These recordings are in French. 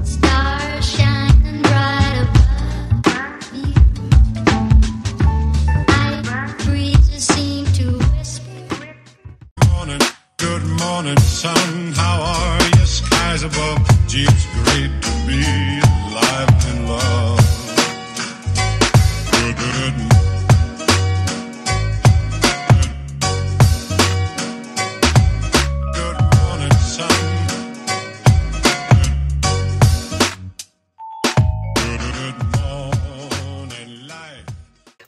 Stars shining bright above me. Night breezes seem to whisper. Good morning, sun. How are you? Skies above. Gee, it's great to be alive and love. Good. Good morning, sun. Good morning, life.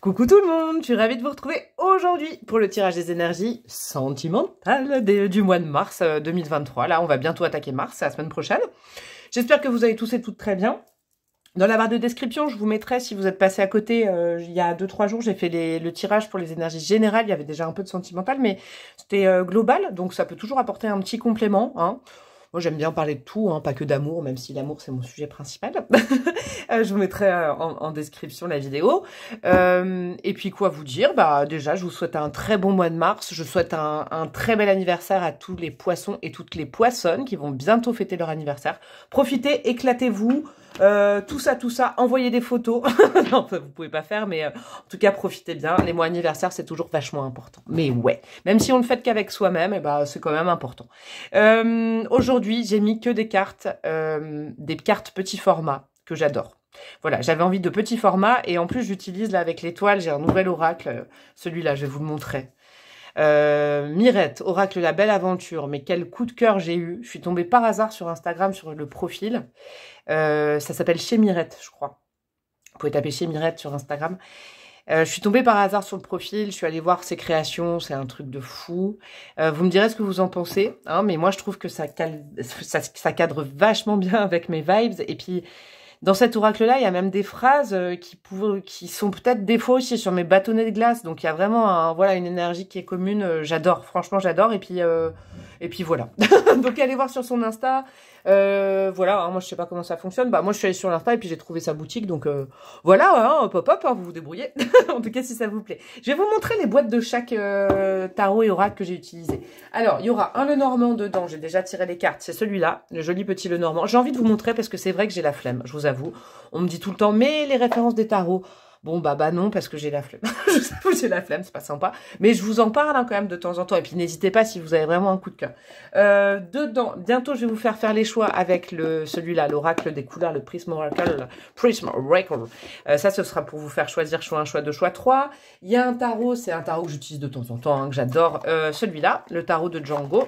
Coucou tout le monde, je suis ravie de vous retrouver aujourd'hui pour le tirage des énergies sentimentales du mois de mars 2023. Là, on va bientôt attaquer mars, c'est la semaine prochaine. J'espère que vous allez tous et toutes très bien. Dans la barre de description, je vous mettrai, si vous êtes passé à côté, il y a 2-3 jours, j'ai fait le tirage pour les énergies générales. Il y avait déjà un peu de sentimental, mais c'était global, donc ça peut toujours apporter un petit complément, hein. Moi, j'aime bien parler de tout, hein, pas que d'amour, même si l'amour, c'est mon sujet principal. Je vous mettrai en description la vidéo. Et puis, quoi vous dire? Bah, déjà, je vous souhaite un très bon mois de mars. Je souhaite un très bel anniversaire à tous les poissons et toutes les poissonnes qui vont bientôt fêter leur anniversaire. Profitez, éclatez-vous. Tout ça, envoyez des photos. Non, vous pouvez pas faire, mais en tout cas, profitez bien. Les mois anniversaires, c'est toujours vachement important. Mais ouais, même si on ne le fait qu'avec soi-même, eh ben, c'est quand même important. Aujourd'hui, j'ai mis que des cartes petits formats que j'adore. Voilà, j'avais envie de petits formats et en plus, j'utilise là avec l'étoile, j'ai un nouvel oracle. Celui-là, je vais vous le montrer. Mirette, oracle La Belle Aventure, mais quel coup de cœur j'ai eu. Je suis tombée par hasard sur Instagram, sur le profil. Ça s'appelle Chez Mirette, je crois. Vous pouvez taper Chez Mirette sur Instagram. Je suis tombée par hasard sur le profil, je suis allée voir ses créations, c'est un truc de fou. Vous me direz ce que vous en pensez, hein, mais moi je trouve que ça cadre vachement bien avec mes vibes. Et puis, dans cet oracle-là, il y a même des phrases qui sont peut-être des fois aussi sur mes bâtonnets de glace. Donc, il y a vraiment voilà, une énergie qui est commune. J'adore, franchement, j'adore. Et puis voilà. Donc, allez voir sur son Insta. Voilà, hein, moi, je sais pas comment ça fonctionne. Bah, moi, je suis allée sur l'Insta et puis j'ai trouvé sa boutique. Donc, voilà, hein, pop, hein, vous vous débrouillez. En tout cas, si ça vous plaît. Je vais vous montrer les boîtes de chaque tarot et oracle que j'ai utilisé. Alors, il y aura un Lenormand dedans. J'ai déjà tiré les cartes. C'est celui-là, le joli petit Lenormand. J'ai envie de vous montrer parce que c'est vrai que j'ai la flemme. Je vous avoue. On me dit tout le temps, mais les références des tarots. Bon, bah non, parce que j'ai la flemme. Je vous avoue, j'ai la flemme, c'est pas sympa. Mais je vous en parle hein, quand même de temps en temps. Et puis, n'hésitez pas si vous avez vraiment un coup de cœur. Dedans, bientôt, je vais vous faire les choix avec celui-là, l'oracle des couleurs, le Prism Oracle. Ça, ce sera pour vous faire choisir choix 1, choix 2, choix 3. Il y a un tarot, c'est un tarot que j'utilise de temps en temps, hein, que j'adore. Celui-là, le tarot de Django.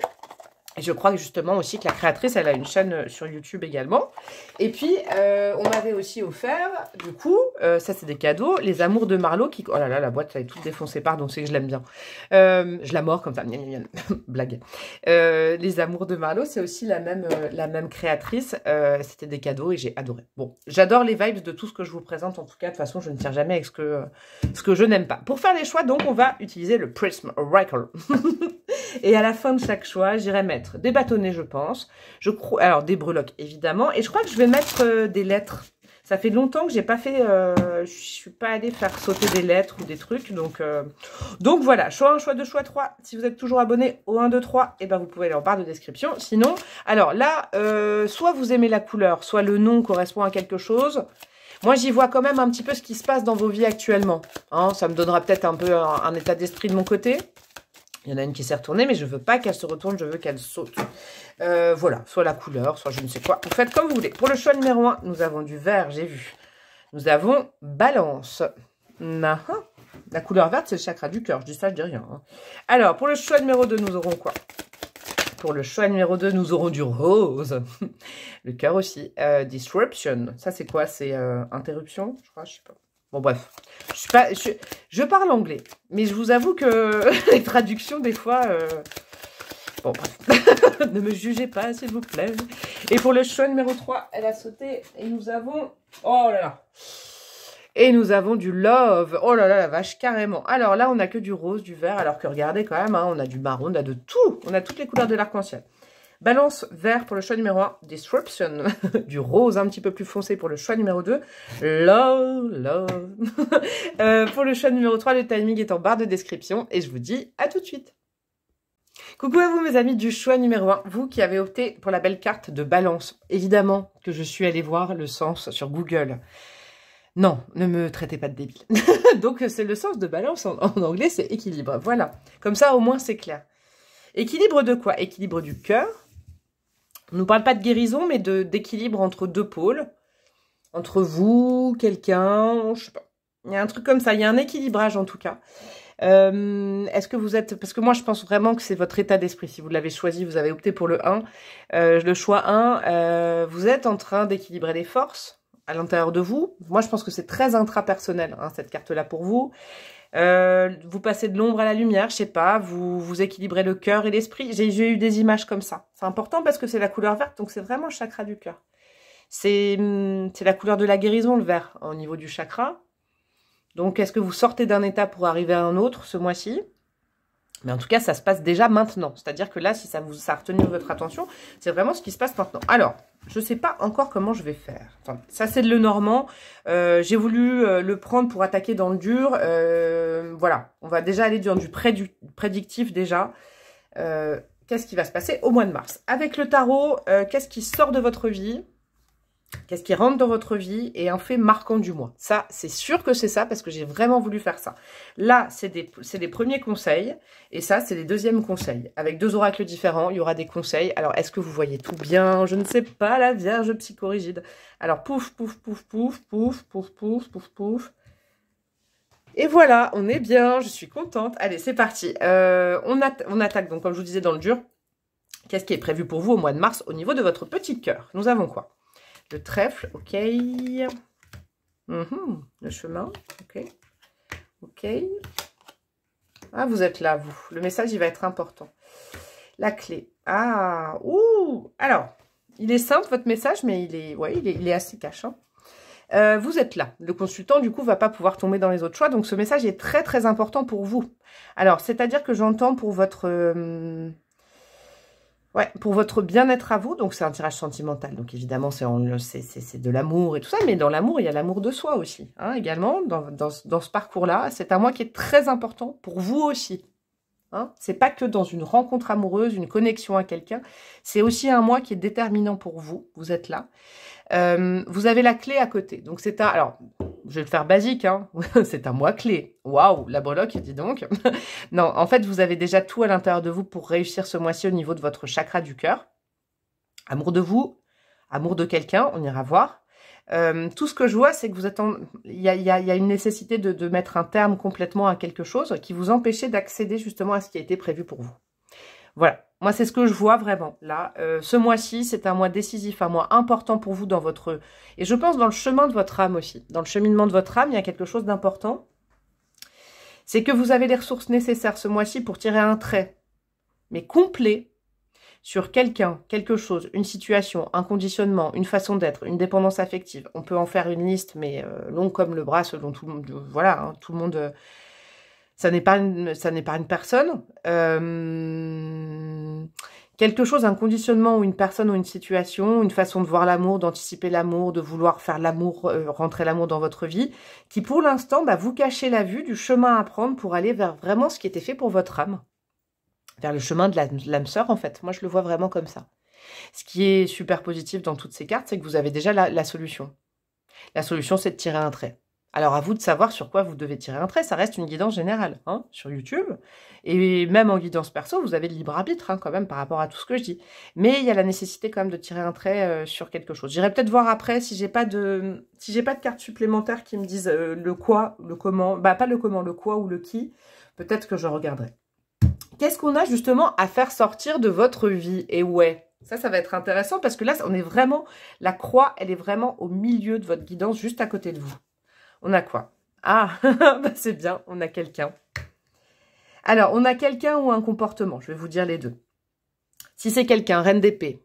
Et je crois justement aussi que la créatrice, elle a une chaîne sur YouTube également. Et puis, on m'avait aussi offert, du coup, ça c'est des cadeaux, les Amours de Marlowe qui... Oh là là, la boîte, elle est toute défoncée, pardon, c'est que je l'aime bien. Je la mords comme ça, blague. Les Amours de Marlowe, c'est aussi la même créatrice. C'était des cadeaux et j'ai adoré. Bon, j'adore les vibes de tout ce que je vous présente. En tout cas, de toute façon, je ne tire jamais avec ce que je n'aime pas. Pour faire les choix, donc, on va utiliser le Prism Oracle. Et à la fin de chaque choix, j'irai mettre des bâtonnets, je pense. Alors, des breloques, évidemment. Et je crois que je vais mettre des lettres. Ça fait longtemps que j'ai pas fait... je suis pas allée faire sauter des lettres ou des trucs. Donc voilà, choix 1, choix 2, choix 3. Si vous êtes toujours abonné au 1, 2, 3, eh ben vous pouvez aller en barre de description. Sinon, alors là, soit vous aimez la couleur, soit le nom correspond à quelque chose. Moi, j'y vois quand même un petit peu ce qui se passe dans vos vies actuellement. Hein, ça me donnera peut-être un peu un état d'esprit de mon côté. Il y en a une qui s'est retournée, mais je ne veux pas qu'elle se retourne, je veux qu'elle saute. Voilà, soit la couleur, soit je ne sais quoi. Vous faites comme vous voulez. Pour le choix numéro 1, nous avons du vert, j'ai vu. Nous avons Balance. La couleur verte, c'est le chakra du cœur. Je dis ça, je dis rien. Hein. Alors, pour le choix numéro 2, nous aurons quoi? Pour le choix numéro 2, nous aurons du rose. Le cœur aussi. Disruption. Ça, c'est quoi? C'est interruption, je crois, je sais pas. Bon, bref, je parle anglais, mais je vous avoue que les traductions, des fois... Bon, bref, ne me jugez pas, s'il vous plaît. Et pour le choix numéro 3, elle a sauté, et nous avons... Oh là là. Et nous avons du love. Oh là là, la vache, carrément. Alors là, on n'a que du rose, du vert, alors que regardez quand même, hein, on a du marron, on a de tout. On a toutes les couleurs de l'arc-en-ciel. Balance vert pour le choix numéro 1, Disruption, du rose un petit peu plus foncé pour le choix numéro 2, Love. Pour le choix numéro 3, le timing est en barre de description et je vous dis à tout de suite. Coucou à vous mes amis du choix numéro 1, vous qui avez opté pour la belle carte de Balance. Évidemment que je suis allée voir le sens sur Google. Non, ne me traitez pas de débile. Donc c'est le sens de Balance en anglais, c'est équilibre. Voilà, comme ça au moins c'est clair. Équilibre de quoi? Équilibre du cœur. On ne nous parle pas de guérison, mais d'équilibre entre deux pôles. Entre vous, quelqu'un, je sais pas. Il y a un truc comme ça, il y a un équilibrage en tout cas. Est-ce que vous êtes... Parce que moi, je pense vraiment que c'est votre état d'esprit. Si vous l'avez choisi, vous avez opté pour le 1. Le choix 1, vous êtes en train d'équilibrer les forces à l'intérieur de vous. Moi, je pense que c'est très intrapersonnel, hein, cette carte-là pour vous. Vous passez de l'ombre à la lumière, je sais pas. Vous équilibrez le cœur et l'esprit. J'ai eu des images comme ça. C'est important parce que c'est la couleur verte, donc c'est vraiment le chakra du cœur. C'est la couleur de la guérison, le vert, au niveau du chakra. Donc, est-ce que vous sortez d'un état pour arriver à un autre ce mois-ci? Mais en tout cas, ça se passe déjà maintenant. C'est-à-dire que là, si ça a retenu votre attention, c'est vraiment ce qui se passe maintenant. Alors, je ne sais pas encore comment je vais faire. Enfin, ça, c'est le normand. J'ai voulu le prendre pour attaquer dans le dur. Voilà, on va déjà aller dans du prédictif déjà. Qu'est-ce qui va se passer au mois de mars? Avec le tarot, qu'est-ce qui sort de votre vie? Qu'est-ce qui rentre dans votre vie et un fait marquant du mois? Ça, c'est sûr que c'est ça parce que j'ai vraiment voulu faire ça. Là, c'est des premiers conseils et ça, c'est les deuxièmes conseils. Avec deux oracles différents, il y aura des conseils. Alors, est-ce que vous voyez tout bien? Je ne sais pas, la Vierge psychorigide. Alors, pouf, pouf, pouf, pouf, pouf, pouf, pouf, pouf, pouf. Et voilà, on est bien, je suis contente. Allez, c'est parti. On attaque, donc comme je vous disais, dans le dur. Qu'est-ce qui est prévu pour vous au mois de mars au niveau de votre petit cœur? Nous avons quoi? Le trèfle, ok. Le chemin, ok. Ok. Ah, vous êtes là, vous. Le message, il va être important. La clé. Ah, ouh. Alors, il est simple, votre message, mais il est assez cash. Hein. Vous êtes là. Le consultant, du coup, va pas pouvoir tomber dans les autres choix. Donc, ce message est très, très important pour vous. Alors, c'est-à-dire que j'entends pour votre... Ouais, pour votre bien-être à vous, donc c'est un tirage sentimental. Donc évidemment, c'est de l'amour et tout ça, mais dans l'amour, il y a l'amour de soi aussi. Hein, également, dans ce parcours-là, c'est un mois qui est très important pour vous aussi. Hein, c'est pas que dans une rencontre amoureuse, une connexion à quelqu'un, c'est aussi un mois qui est déterminant pour vous. Vous êtes là. Vous avez la clé à côté. Donc c'est un... Alors, je vais le faire basique, hein. C'est un mois clé. Waouh, la breloque, dis donc. Non, en fait, vous avez déjà tout à l'intérieur de vous pour réussir ce mois-ci au niveau de votre chakra du cœur. Amour de vous, amour de quelqu'un, on ira voir. Tout ce que je vois, c'est que vous êtes il y a une nécessité de mettre un terme complètement à quelque chose qui vous empêchait d'accéder justement à ce qui a été prévu pour vous. Voilà, moi c'est ce que je vois vraiment là. Ce mois-ci, c'est un mois décisif, un mois important pour vous dans votre... Et je pense dans le chemin de votre âme aussi. Dans le cheminement de votre âme, il y a quelque chose d'important. C'est que vous avez les ressources nécessaires ce mois-ci pour tirer un trait, mais complet, sur quelqu'un, quelque chose, une situation, un conditionnement, une façon d'être, une dépendance affective. On peut en faire une liste, mais longue comme le bras, selon tout le monde. Voilà, hein, tout le monde... Ça n'est pas une personne. Quelque chose, un conditionnement ou une personne ou une situation, une façon de voir l'amour, d'anticiper l'amour, de vouloir faire l'amour, rentrer l'amour dans votre vie, qui pour l'instant, vous cachez la vue du chemin à prendre pour aller vers vraiment ce qui était fait pour votre âme. Vers le chemin de l'âme sœur, en fait. Moi, je le vois vraiment comme ça. Ce qui est super positif dans toutes ces cartes, c'est que vous avez déjà la solution. La solution, c'est de tirer un trait. Alors, à vous de savoir sur quoi vous devez tirer un trait. Ça reste une guidance générale, hein, sur YouTube. Et même en guidance perso, vous avez le libre arbitre, hein, quand même, par rapport à tout ce que je dis. Mais il y a la nécessité, quand même, de tirer un trait sur quelque chose. J'irai peut-être voir après si j'ai pas de cartes supplémentaires qui me disent le quoi, le comment. Pas le comment, le quoi ou le qui. Peut-être que je regarderai. Qu'est-ce qu'on a, justement, à faire sortir de votre vie? Et ouais, ça va être intéressant parce que là, on est vraiment... La croix, elle est vraiment au milieu de votre guidance, juste à côté de vous. On a quoi? Ah, c'est bien, on a quelqu'un. Alors, on a quelqu'un ou un comportement, je vais vous dire les deux. Si c'est quelqu'un, reine d'épée.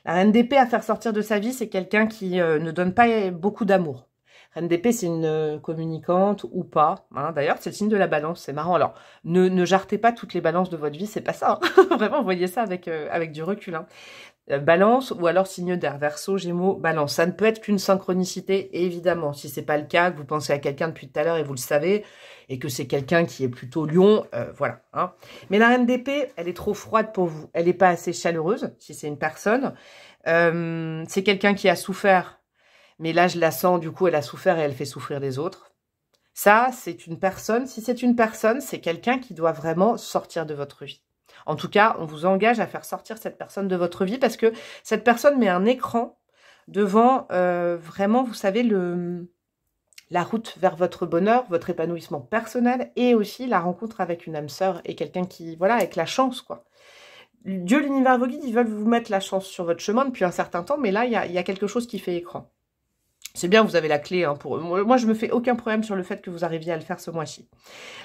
La reine d'épée à faire sortir de sa vie, c'est quelqu'un qui ne donne pas beaucoup d'amour. Reine d'épée, c'est une communicante ou pas. Hein. D'ailleurs, c'est le signe de la balance, c'est marrant. Alors, ne jartez pas toutes les balances de votre vie, c'est pas ça. Hein. Vraiment, voyez ça avec du recul. Hein. Balance ou alors signe d'air, Verseau, Gémeaux, Balance. Ça ne peut être qu'une synchronicité, évidemment. Si c'est pas le cas, que vous pensez à quelqu'un depuis tout à l'heure et vous le savez, et que c'est quelqu'un qui est plutôt Lion, voilà. Hein. Mais la Reine d'épée, elle est trop froide pour vous. Elle n'est pas assez chaleureuse, si c'est une personne. C'est quelqu'un qui a souffert, mais là, je la sens, du coup, elle a souffert et elle fait souffrir les autres. Ça, c'est une personne. Si c'est une personne, c'est quelqu'un qui doit vraiment sortir de votre vie. En tout cas, on vous engage à faire sortir cette personne de votre vie parce que cette personne met un écran devant vraiment, vous savez, la route vers votre bonheur, votre épanouissement personnel et aussi la rencontre avec une âme sœur et quelqu'un qui, voilà, avec la chance, quoi. Dieu, l'univers, vos guides, ils veulent vous mettre la chance sur votre chemin depuis un certain temps, mais là, il y a quelque chose qui fait écran. C'est bien, vous avez la clé. Hein, moi, je me fais aucun problème sur le fait que vous arriviez à le faire ce mois-ci.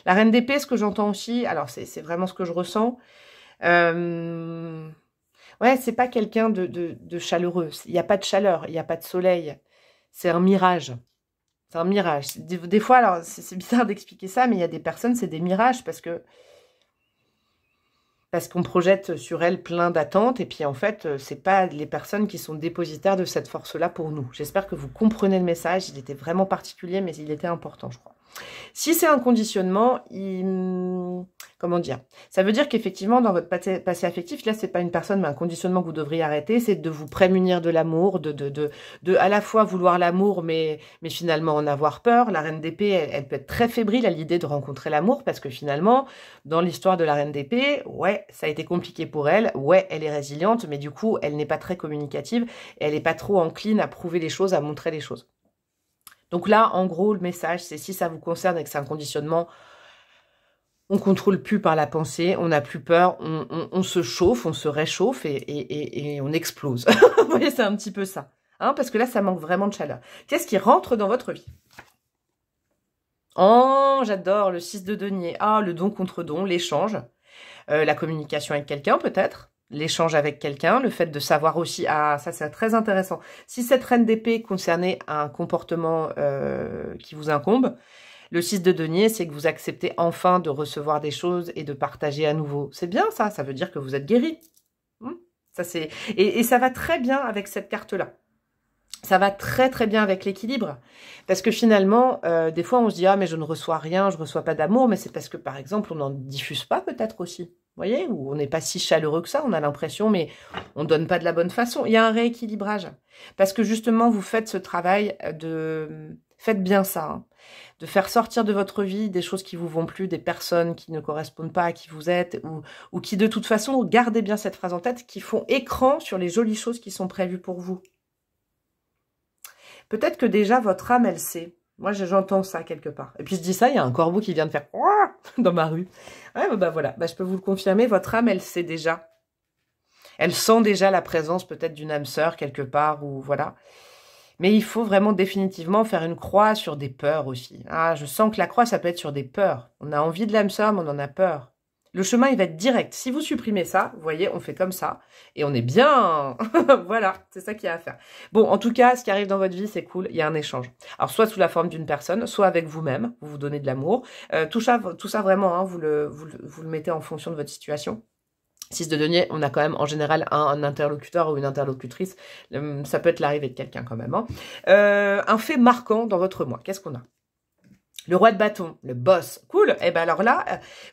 La Reine d'épée, ce que j'entends aussi, alors c'est vraiment ce que je ressens. Ouais, c'est pas quelqu'un de chaleureux. Il n'y a pas de chaleur, il n'y a pas de soleil. C'est un mirage. C'est un mirage. Des fois, alors c'est bizarre d'expliquer ça, mais il y a des personnes, c'est des mirages parce qu'on projette sur elles plein d'attentes, et puis en fait, c'est pas les personnes qui sont dépositaires de cette force-là pour nous. J'espère que vous comprenez le message, il était vraiment particulier, mais il était important, je crois. Si c'est un conditionnement, comment dire? Ça veut dire qu'effectivement, dans votre passé affectif, là, c'est pas une personne, mais un conditionnement que vous devriez arrêter, c'est de vous prémunir de l'amour, de à la fois vouloir l'amour, mais finalement en avoir peur. La Reine d'épée, elle peut être très fébrile à l'idée de rencontrer l'amour, parce que finalement, dans l'histoire de la Reine d'épée, ouais, ça a été compliqué pour elle, ouais, elle est résiliente, mais du coup, elle n'est pas très communicative, et elle n'est pas trop encline à prouver les choses, à montrer les choses. Donc là, en gros, le message, c'est si ça vous concerne et que c'est un conditionnement, on contrôle plus par la pensée, on n'a plus peur, on se chauffe, on se réchauffe et on explose. Vous voyez, c'est un petit peu ça. Hein, parce que là, ça manque vraiment de chaleur. Qu'est-ce qui rentre dans votre vie? Oh, j'adore le 6 de denier. Ah, le don contre don, l'échange. La communication avec quelqu'un, peut-être. L'échange avec quelqu'un, le fait de savoir aussi, ah ça c'est très intéressant, si cette Reine d'épée concernait un comportement qui vous incombe, le 6 de denier, c'est que vous acceptez enfin de recevoir des choses et de partager à nouveau. C'est bien ça, ça veut dire que vous êtes guéri. Ça c'est et ça va très bien avec cette carte-là. Ça va très très bien avec l'équilibre. Parce que finalement, des fois on se dit, ah mais je ne reçois rien, je ne reçois pas d'amour, mais c'est parce que par exemple on n'en diffuse pas peut-être aussi. Vous voyez, ou on n'est pas si chaleureux que ça, on a l'impression, mais on ne donne pas de la bonne façon. Il y a un rééquilibrage. Parce que justement, vous faites ce travail de... Faites bien ça. Hein, de faire sortir de votre vie des choses qui vous vont plus, des personnes qui ne correspondent pas à qui vous êtes, ou qui de toute façon, gardez bien cette phrase en tête, qui font écran sur les jolies choses qui sont prévues pour vous. Peut-être que déjà, votre âme, elle sait. Moi, j'entends ça quelque part. Et puis, je dis ça, il y a un corbeau qui vient de faire dans ma rue. Ouais, bah voilà, bah, je peux vous le confirmer, votre âme, elle sait déjà. Elle sent déjà la présence peut-être d'une âme sœur quelque part, ou voilà. Mais il faut vraiment définitivement faire une croix sur des peurs aussi. Ah, je sens que la croix, ça peut être sur des peurs. On a envie de l'âme sœur, mais on en a peur. Le chemin, il va être direct. Si vous supprimez ça, vous voyez, on fait comme ça. Et on est bien. Voilà, c'est ça qu'il y a à faire. Bon, en tout cas, ce qui arrive dans votre vie, c'est cool. Il y a un échange. Alors, soit sous la forme d'une personne, soit avec vous-même. Vous vous donnez de l'amour. Tout ça vraiment, hein, vous le mettez en fonction de votre situation. 6 de denier, on a quand même en général un interlocuteur ou une interlocutrice. Ça peut être l'arrivée de quelqu'un quand même. Hein. Un fait marquant dans votre mois. Qu'est-ce qu'on a? Le roi de bâton, le boss, cool. Et ben alors là,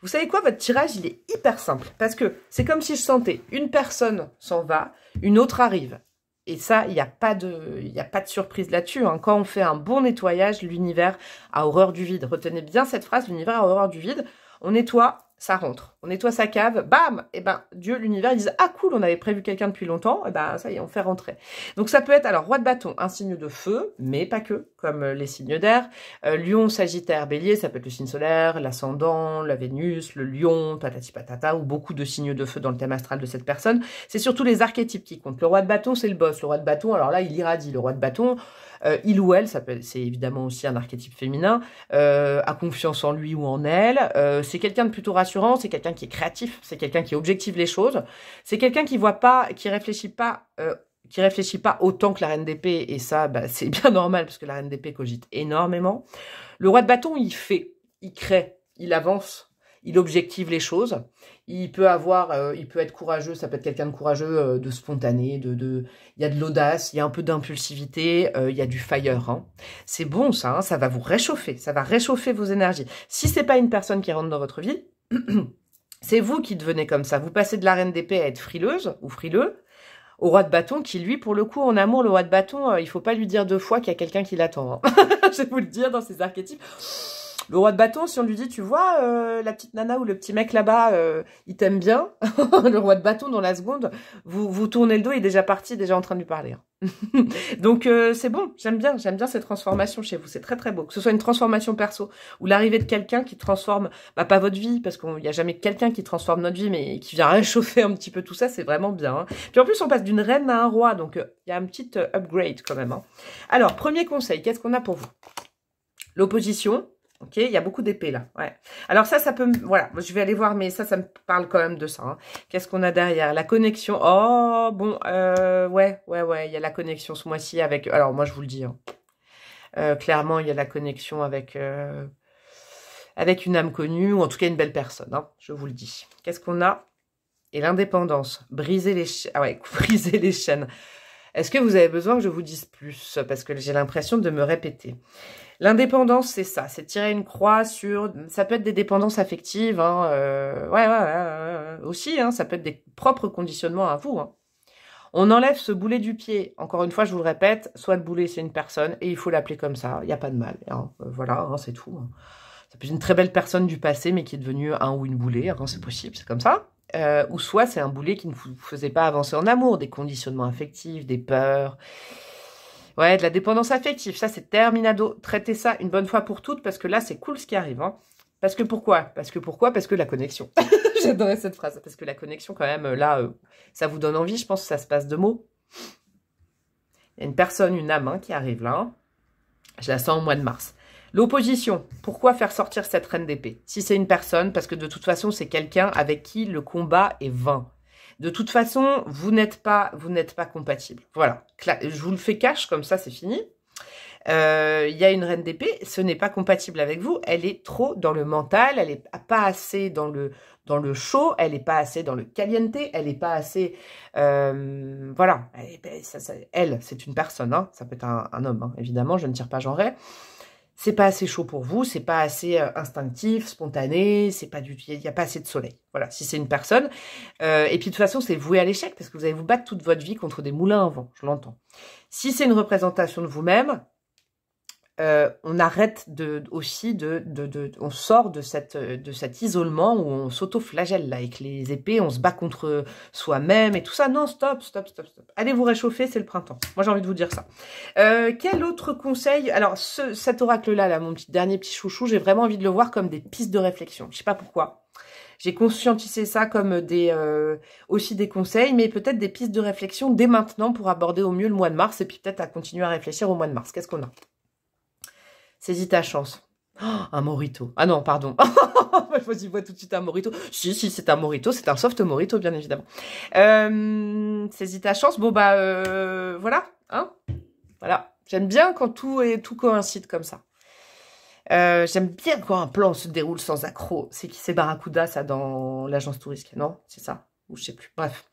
vous savez quoi, votre tirage, il est hyper simple. Parce que c'est comme si je sentais une personne s'en va, une autre arrive. Et ça, il n'y a pas de surprise là-dessus. Hein. Quand on fait un bon nettoyage, l'univers a horreur du vide. Retenez bien cette phrase, l'univers a horreur du vide. On nettoie, ça rentre. On nettoie sa cave, bam. Et ben Dieu, l'univers, ils disent, ah cool, on avait prévu quelqu'un depuis longtemps. Et ben ça y est, on fait rentrer. Donc ça peut être, alors roi de bâton, un signe de feu, mais pas que, comme les signes d'air. Lion, Sagittaire, Bélier, ça peut être le signe solaire, l'ascendant, la Vénus, le lion, patati patata, ou beaucoup de signes de feu dans le thème astral de cette personne. C'est surtout les archétypes qui comptent. Le roi de bâton, c'est le boss. Le roi de bâton, alors là, il irradie. Le roi de bâton, il ou elle, c'est évidemment aussi un archétype féminin, a confiance en lui ou en elle. C'est quelqu'un de plutôt rassurant, c'est quelqu'un qui est créatif, c'est quelqu'un qui objective les choses, c'est quelqu'un qui voit pas, qui réfléchit pas, qui réfléchit pas autant que la reine d'épée, et ça, bah, c'est bien normal, parce que la reine d'épée cogite énormément. Le roi de bâton, il fait, il crée, il avance, il objective les choses. Il peut être courageux, ça peut être quelqu'un de courageux, de spontané, il y a de l'audace, il y a un peu d'impulsivité, il y a du fire. Hein. C'est bon ça, hein, ça va vous réchauffer, ça va réchauffer vos énergies. Si c'est pas une personne qui rentre dans votre vie, c'est vous qui devenez comme ça. Vous passez de la reine d'épée à être frileuse ou frileux, au roi de bâton qui, lui, pour le coup, en amour, le roi de bâton, il faut pas lui dire 2 fois qu'il y a quelqu'un qui l'attend. Hein. Je vais vous le dire dans ces archétypes. Le roi de bâton, si on lui dit, tu vois, la petite nana ou le petit mec là-bas, il t'aime bien, le roi de bâton, dans la seconde, vous tournez le dos, il est déjà parti, déjà en train de lui parler. Hein. Donc, c'est bon, j'aime bien cette transformation chez vous, c'est très très beau. Que ce soit une transformation perso, ou l'arrivée de quelqu'un qui transforme, bah, pas votre vie, parce qu'il n'y a jamais quelqu'un qui transforme notre vie, mais qui vient réchauffer un petit peu tout ça, c'est vraiment bien. Hein. Puis en plus, on passe d'une reine à un roi, donc il y a un petit upgrade quand même. Hein. Alors, premier conseil, qu'est-ce qu'on a pour vous? L'opposition. Ok, il y a beaucoup d'épées là. Ouais. Alors ça peut... Voilà, je vais aller voir, mais ça me parle quand même de ça. Hein. Qu'est-ce qu'on a derrière? La connexion. Oh, bon, ouais, il y a la connexion ce mois-ci avec... Alors moi, je vous le dis. Hein. Clairement, il y a la connexion avec une âme connue, ou en tout cas une belle personne. Hein, je vous le dis. Qu'est-ce qu'on a? Et l'indépendance. Briser les chaînes. Ah ouais, briser les chaînes. Est-ce que vous avez besoin que je vous dise plus? Parce que j'ai l'impression de me répéter. L'indépendance, c'est ça, c'est tirer une croix sur... Ça peut être des dépendances affectives, hein, aussi, hein, ça peut être des propres conditionnements à vous. Hein. On enlève ce boulet du pied. Encore une fois, je vous le répète, soit le boulet, c'est une personne, et il faut l'appeler comme ça, il n'y a pas de mal. Hein, voilà, hein, c'est tout. Hein. Ça peut être une très belle personne du passé, mais qui est devenue un ou une boulet, hein, c'est possible, c'est comme ça. Ou soit c'est un boulet qui ne vous faisait pas avancer en amour, des conditionnements affectifs, des peurs... Ouais, de la dépendance affective, ça c'est terminado. Traitez ça une bonne fois pour toutes, parce que là c'est cool ce qui arrive. Hein. Parce que pourquoi? Parce que la connexion. J'adorais cette phrase, parce que la connexion quand même, là, ça vous donne envie, je pense que ça se passe de mots. Il y a une personne, une âme hein, qui arrive là. Hein. Je la sens au mois de mars. L'opposition, pourquoi faire sortir cette reine d'épée? Si c'est une personne, parce que de toute façon c'est quelqu'un avec qui le combat est vain. De toute façon, vous n'êtes pas compatible. Voilà, je vous le fais cash, comme ça c'est fini. Il y a une reine d'épée, ce n'est pas compatible avec vous, elle est trop dans le mental, elle n'est pas assez dans le chaud, elle n'est pas assez dans le caliente, elle n'est pas assez... voilà, elle, c'est une personne, hein, ça peut être un homme, hein, évidemment, je ne tire pas genré. C'est pas assez chaud pour vous, c'est pas assez instinctif, spontané, c'est pas du tout, il n'y a pas assez de soleil. Voilà, si c'est une personne. Et puis de toute façon, c'est voué à l'échec parce que vous allez vous battre toute votre vie contre des moulins à vent, je l'entends. Si c'est une représentation de vous-même, on arrête on sort de cet isolement où on s'auto-flagelle là, avec les épées, on se bat contre soi-même et tout ça. Non, stop. Allez vous réchauffer, c'est le printemps. Moi, j'ai envie de vous dire ça. Quel autre conseil? Alors, cet oracle-là, mon dernier petit chouchou, j'ai vraiment envie de le voir comme des pistes de réflexion. Je sais pas pourquoi. J'ai conscientisé ça comme aussi des conseils, mais peut-être des pistes de réflexion dès maintenant pour aborder au mieux le mois de mars et puis peut-être à continuer à réfléchir au mois de mars. Qu'est-ce qu'on a? Saisis ta chance. Oh, un mojito. Ah non, pardon. Je vois tout de suite un mojito. Si, c'est un mojito. C'est un soft mojito, bien évidemment. Saisis ta chance. Bon, bah, voilà. Hein, voilà. J'aime bien quand tout coïncide comme ça. J'aime bien quand un plan se déroule sans accroc. C'est Barracuda, ça, dans l'agence touristique. Non, c'est ça. Ou je sais plus. Bref.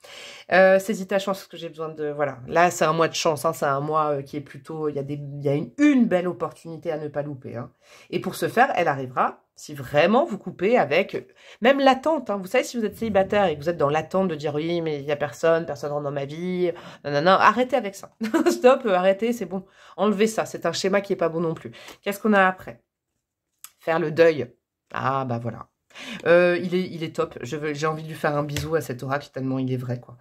Saisis ta chance, parce que j'ai besoin de... Voilà. Là, c'est un mois de chance. Hein, c'est un mois qui est plutôt... Il y a une belle opportunité à ne pas louper. Hein. Et pour ce faire, elle arrivera si vraiment vous coupez avec... Même l'attente. Hein. Vous savez, si vous êtes célibataire et que vous êtes dans l'attente de dire oui, mais il n'y a personne rentre dans ma vie. Non. Arrêtez avec ça. Stop, arrêtez, c'est bon. Enlevez ça. C'est un schéma qui est pas bon non plus. Qu'est-ce qu'on a après? Faire le deuil. Ah, bah voilà. Il est top. J'ai envie de lui faire un bisou à cet oracle tellement il est vrai, quoi.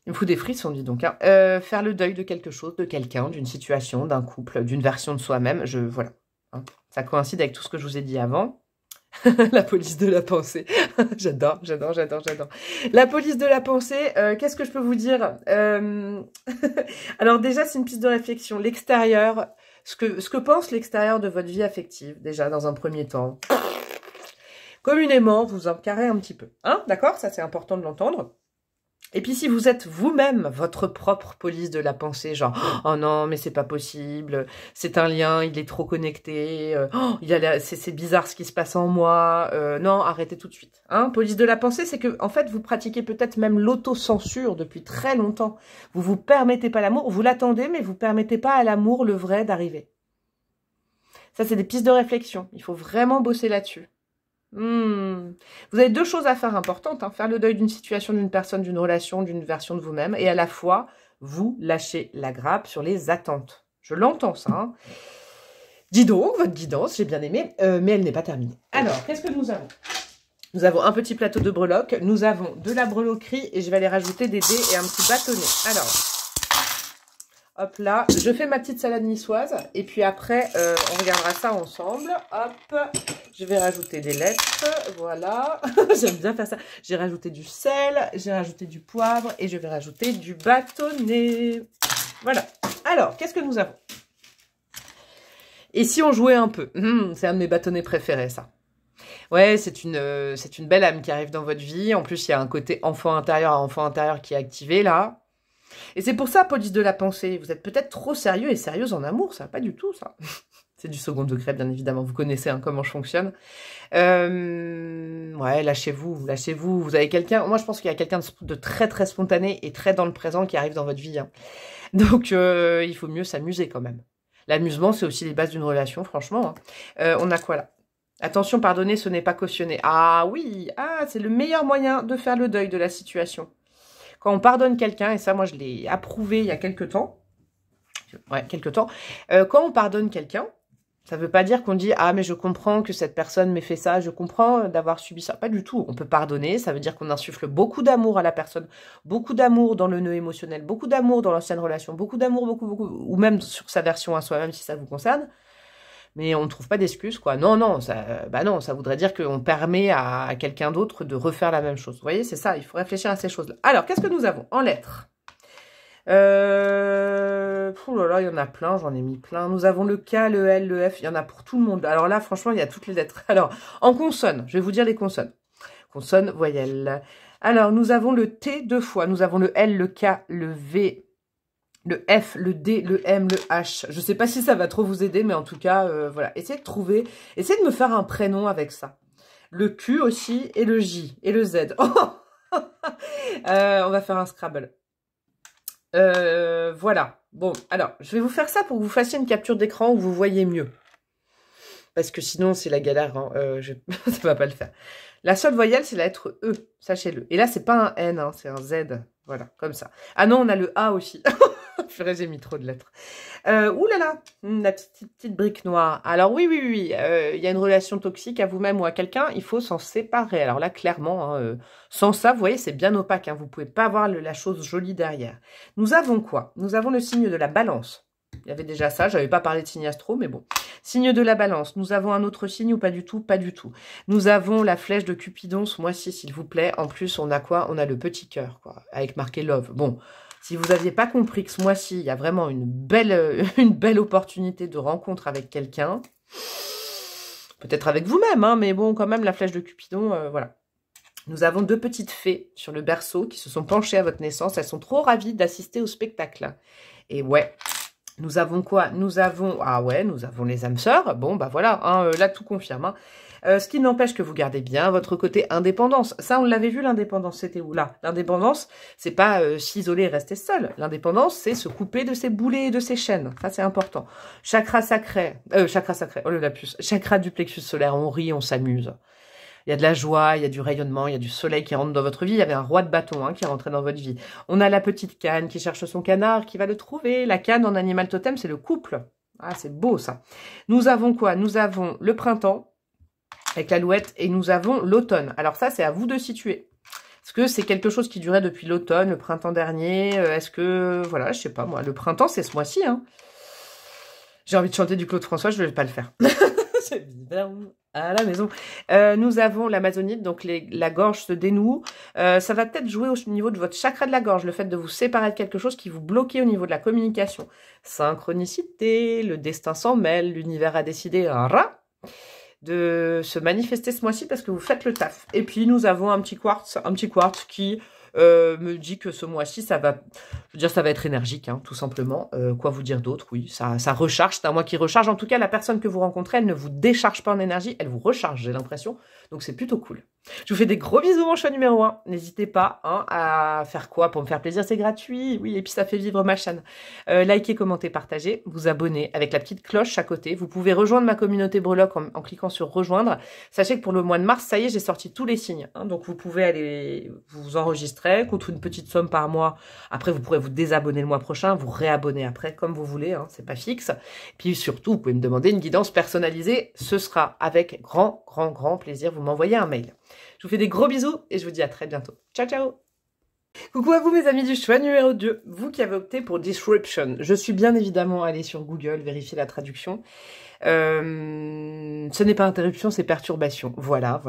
Il me fout des frissons, dit donc. Hein. Faire le deuil de quelque chose, de quelqu'un, d'une situation, d'un couple, d'une version de soi-même. Voilà. Hein. Ça coïncide avec tout ce que je vous ai dit avant. La police de la pensée. J'adore. La police de la pensée, qu'est-ce que je peux vous dire? Alors déjà, c'est une piste de réflexion. L'extérieur, ce que pense l'extérieur de votre vie affective, déjà, dans un premier temps. Communément, vous en carrez un petit peu. Hein, d'accord? Ça, c'est important de l'entendre. Et puis si vous êtes vous-même votre propre police de la pensée, genre oh non mais c'est pas possible, c'est un lien, il est trop connecté, c'est bizarre ce qui se passe en moi, non arrêtez tout de suite. Hein, police de la pensée, c'est que en fait vous pratiquez peut-être même l'autocensure depuis très longtemps. Vous permettez pas l'amour, vous l'attendez mais vous permettez pas à l'amour le vrai d'arriver. Ça c'est des pistes de réflexion, il faut vraiment bosser là-dessus. Vous avez deux choses à faire importantes, hein. Faire le deuil d'une situation, d'une personne, d'une relation, d'une version de vous-même, et à la fois, vous lâchez la grappe sur les attentes. Je l'entends ça. Hein. Dis donc, votre guidance, j'ai bien aimé, mais elle n'est pas terminée. Alors, qu'est-ce que nous avons? Nous avons un petit plateau de breloques, nous avons de la breloquerie, et je vais aller rajouter des dés et un petit bâtonnet. Alors, hop là, je fais ma petite salade niçoise, et puis après, on regardera ça ensemble. Hop, je vais rajouter des lettres, voilà. J'aime bien faire ça. J'ai rajouté du sel, j'ai rajouté du poivre, et je vais rajouter du bâtonnet. Voilà. Alors, qu'est-ce que nous avons? Et si on jouait un peu? C'est un de mes bâtonnets préférés, ça. Ouais, c'est une belle âme qui arrive dans votre vie. En plus, il y a un côté enfant intérieur qui est activé, là. Et c'est pour ça, police de la pensée, vous êtes peut-être trop sérieux et sérieuse en amour, ça, pas du tout, ça. C'est du second degré, bien évidemment, vous connaissez hein, comment je fonctionne. Ouais, lâchez-vous, vous avez quelqu'un, moi je pense qu'il y a quelqu'un de très très spontané et très dans le présent qui arrive dans votre vie. Hein. Donc, il faut mieux s'amuser quand même. L'amusement, c'est aussi les bases d'une relation, franchement. Hein. On a quoi là? Attention, pardonner, ce n'est pas cautionné. Ah oui, c'est le meilleur moyen de faire le deuil de la situation. Quand on pardonne quelqu'un, et ça, moi, je l'ai approuvé il y a quelques temps. Ouais, quelques temps. Quand on pardonne quelqu'un, ça ne veut pas dire qu'on dit « Ah, mais je comprends que cette personne m'ait fait ça, je comprends d'avoir subi ça. » Pas du tout. On peut pardonner, ça veut dire qu'on insuffle beaucoup d'amour à la personne, beaucoup d'amour dans le nœud émotionnel, beaucoup d'amour dans l'ancienne relation, beaucoup d'amour, beaucoup, ou même sur sa version à soi-même si ça vous concerne. Mais on ne trouve pas d'excuses, quoi. Non, ça voudrait dire qu'on permet à quelqu'un d'autre de refaire la même chose. Vous voyez, c'est ça, il faut réfléchir à ces choses-là. Alors, qu'est-ce que nous avons en lettres? Oh là là, il y en a plein, j'en ai mis plein. Nous avons le K, le L, le F, il y en a pour tout le monde. Alors là, franchement, il y a toutes les lettres. Alors, en consonnes, je vais vous dire les consonnes. Consonnes, voyelles. Alors, nous avons le T deux fois, nous avons le L, le K, le V, le F, le D, le M, le H. Je ne sais pas si ça va trop vous aider, mais en tout cas, voilà. Essayez de trouver, essayez de me faire un prénom avec ça. Le Q aussi, et le J, et le Z. Oh on va faire un Scrabble. Voilà. Bon, alors, je vais vous faire ça pour que vous fassiez une capture d'écran où vous voyez mieux. Parce que sinon, c'est la galère. Hein. Ça va pas le faire. La seule voyelle, c'est la lettre E, sachez-le. Et là, c'est pas un N, hein, c'est un Z. Voilà, comme ça. Ah non, on a le A aussi. J'ai mis trop de lettres. Ouh là là, la petite brique noire. Alors oui, il y a une relation toxique à vous-même ou à quelqu'un, il faut s'en séparer. Alors là, clairement, hein, sans ça, vous voyez, c'est bien opaque. Hein, vous pouvez pas voir la chose jolie derrière. Nous avons quoi? Nous avons le signe de la balance. Il y avait déjà ça, j'avais pas parlé de signe astro, mais bon. Signe de la balance. Nous avons un autre signe ou pas du tout? Pas du tout. Nous avons la flèche de Cupidon ce mois-ci, s'il vous plaît. En plus, on a quoi? On a le petit cœur, quoi, avec marqué love. Bon, si vous n'aviez pas compris que ce mois-ci, il y a vraiment une belle opportunité de rencontre avec quelqu'un, peut-être avec vous-même, hein, mais bon, quand même, la flèche de Cupidon, voilà. Nous avons deux petites fées sur le berceau qui se sont penchées à votre naissance. Elles sont trop ravies d'assister au spectacle. Et ouais... Nous avons quoi? Nous avons... Ah ouais, nous avons les âmes sœurs. Bon, bah voilà, hein, là, tout confirme. Hein. Ce qui n'empêche que vous gardez bien votre côté indépendance. Ça, on l'avait vu, l'indépendance, c'était où? Là, l'indépendance, c'est pas s'isoler et rester seul. L'indépendance, c'est se couper de ses boulets et de ses chaînes. Ça, c'est important. Chakra sacré. Oh le lapsus. Chakra du plexus solaire. On rit, on s'amuse. Il y a de la joie, il y a du rayonnement, il y a du soleil qui rentre dans votre vie. Il y avait un roi de bâton hein, qui est rentré dans votre vie. On a la petite canne qui cherche son canard, qui va le trouver. La canne en animal totem, c'est le couple. Ah, c'est beau ça. Nous avons quoi? Nous avons le printemps avec l'alouette et nous avons l'automne. Alors ça, c'est à vous de situer. Est-ce que c'est quelque chose qui durait depuis l'automne, le printemps dernier? Est-ce que, voilà, je sais pas moi. Le printemps, c'est ce mois-ci. Hein. J'ai envie de chanter du Claude François, je vais pas le faire. C'est bien. À la maison. Nous avons l'amazonite, donc la gorge se dénoue. Ça va peut-être jouer au niveau de votre chakra de la gorge, le fait de vous séparer de quelque chose qui vous bloquait au niveau de la communication. Synchronicité, le destin s'en mêle, l'univers a décidé de se manifester ce mois-ci parce que vous faites le taf. Et puis nous avons un petit quartz qui me dit que ce mois-ci, ça va, je veux dire, ça va être énergique, hein, tout simplement. Quoi vous dire d'autre? Oui, ça recharge, c'est un mois qui recharge. En tout cas, la personne que vous rencontrez, elle ne vous décharge pas en énergie, elle vous recharge, j'ai l'impression. Donc, c'est plutôt cool. Je vous fais des gros bisous, mon choix numéro 1. N'hésitez pas hein, à faire quoi pour me faire plaisir, c'est gratuit. Oui, et puis ça fait vivre ma chaîne. Likez, commentez, partagez, vous abonnez avec la petite cloche à côté. Vous pouvez rejoindre ma communauté breloque en cliquant sur rejoindre. Sachez que pour le mois de mars, ça y est, j'ai sorti tous les signes. Hein, donc vous pouvez aller vous enregistrer contre une petite somme par mois. Après, vous pourrez vous désabonner le mois prochain, vous réabonner après, comme vous voulez. Hein, c'est pas fixe. Puis surtout, vous pouvez me demander une guidance personnalisée. Ce sera avec grand plaisir. Vous m'envoyez un mail. Je vous fais des gros bisous et je vous dis à très bientôt. Ciao, ciao! Coucou à vous mes amis du choix numéro 2, vous qui avez opté pour Disruption. Je suis bien évidemment allée sur Google vérifier la traduction. Ce n'est pas interruption, c'est perturbation. Voilà.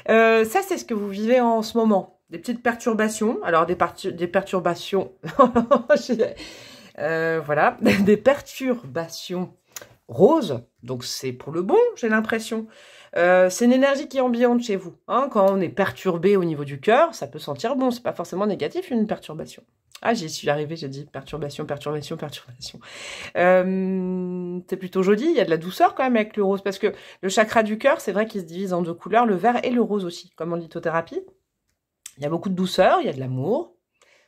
Ça, c'est ce que vous vivez en ce moment. Des petites perturbations. Alors, des perturbations... voilà, des perturbations roses. Donc, c'est pour le bon, j'ai l'impression. C'est une énergie qui est ambiante chez vous. Hein, quand on est perturbé au niveau du cœur, ça peut sentir bon. C'est pas forcément négatif, une perturbation. Ah, j'y suis arrivée, j'ai dit perturbation. C'est plutôt joli, il y a de la douceur quand même avec le rose. Parce que le chakra du cœur, c'est vrai qu'il se divise en deux couleurs, le vert et le rose aussi, comme en lithothérapie. Il y a beaucoup de douceur, il y a de l'amour.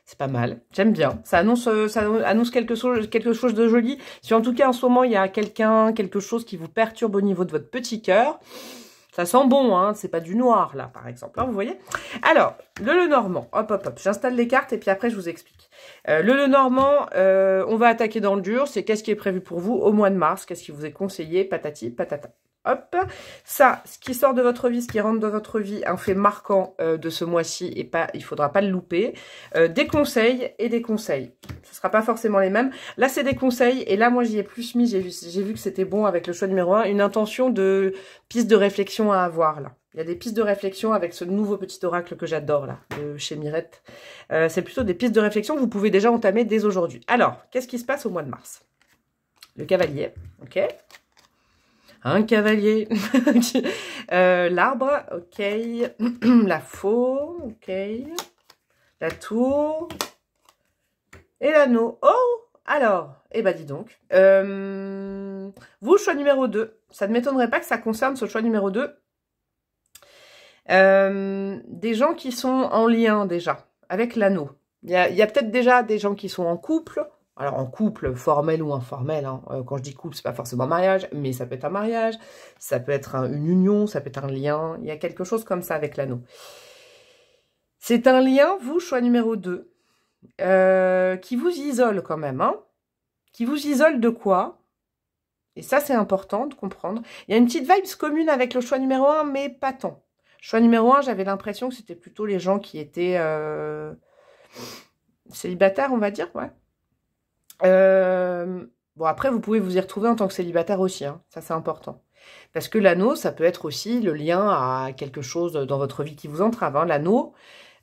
C'est pas mal, j'aime bien. Ça annonce quelque chose de joli. Si en tout cas en ce moment il y a quelque chose qui vous perturbe au niveau de votre petit cœur, ça sent bon, hein. C'est pas du noir là par exemple, hein, vous voyez. Alors, le Lenormand, hop, j'installe les cartes et puis après je vous explique. Le Lenormand, on va attaquer dans le dur, c'est qu'est-ce qui est prévu pour vous au mois de mars, qu'est-ce qui vous est conseillé, patati, patata. Hop, ça, ce qui sort de votre vie, ce qui rentre dans votre vie, un fait marquant de ce mois-ci, et pas, il faudra pas le louper. Des conseils et des conseils. Ce sera pas forcément les mêmes. Là, c'est des conseils, et là, moi, j'y ai plus mis, j'ai vu que c'était bon avec le choix numéro 1, une intention de piste de réflexion à avoir, là. Il y a des pistes de réflexion avec ce nouveau petit oracle que j'adore, là, de chez Mirette. C'est plutôt des pistes de réflexion que vous pouvez déjà entamer dès aujourd'hui. Alors, qu'est-ce qui se passe au mois de mars? Le cavalier, ok. Un cavalier, l'arbre, ok, la faux, ok, la tour, et l'anneau. Oh, alors, eh ben dis donc, vous, choix numéro 2, ça ne m'étonnerait pas que ça concerne ce choix numéro 2, des gens qui sont en lien déjà avec l'anneau. Il y a peut-être déjà des gens qui sont en couple. Alors, en couple, formel ou informel, hein. Quand je dis couple, c'est pas forcément mariage, mais ça peut être un mariage, ça peut être une union, ça peut être un lien. Il y a quelque chose comme ça avec l'anneau. C'est un lien, vous, choix numéro 2, qui vous isole quand même, hein. Qui vous isole de quoi? Et ça, c'est important de comprendre. Il y a une petite vibe commune avec le choix numéro 1, mais pas tant. Choix numéro 1, j'avais l'impression que c'était plutôt les gens qui étaient célibataires, on va dire, ouais. Bon, après, vous pouvez vous y retrouver en tant que célibataire aussi, hein. Ça, c'est important. Parce que l'anneau, ça peut être aussi le lien à quelque chose dans votre vie qui vous entrave, hein. L'anneau,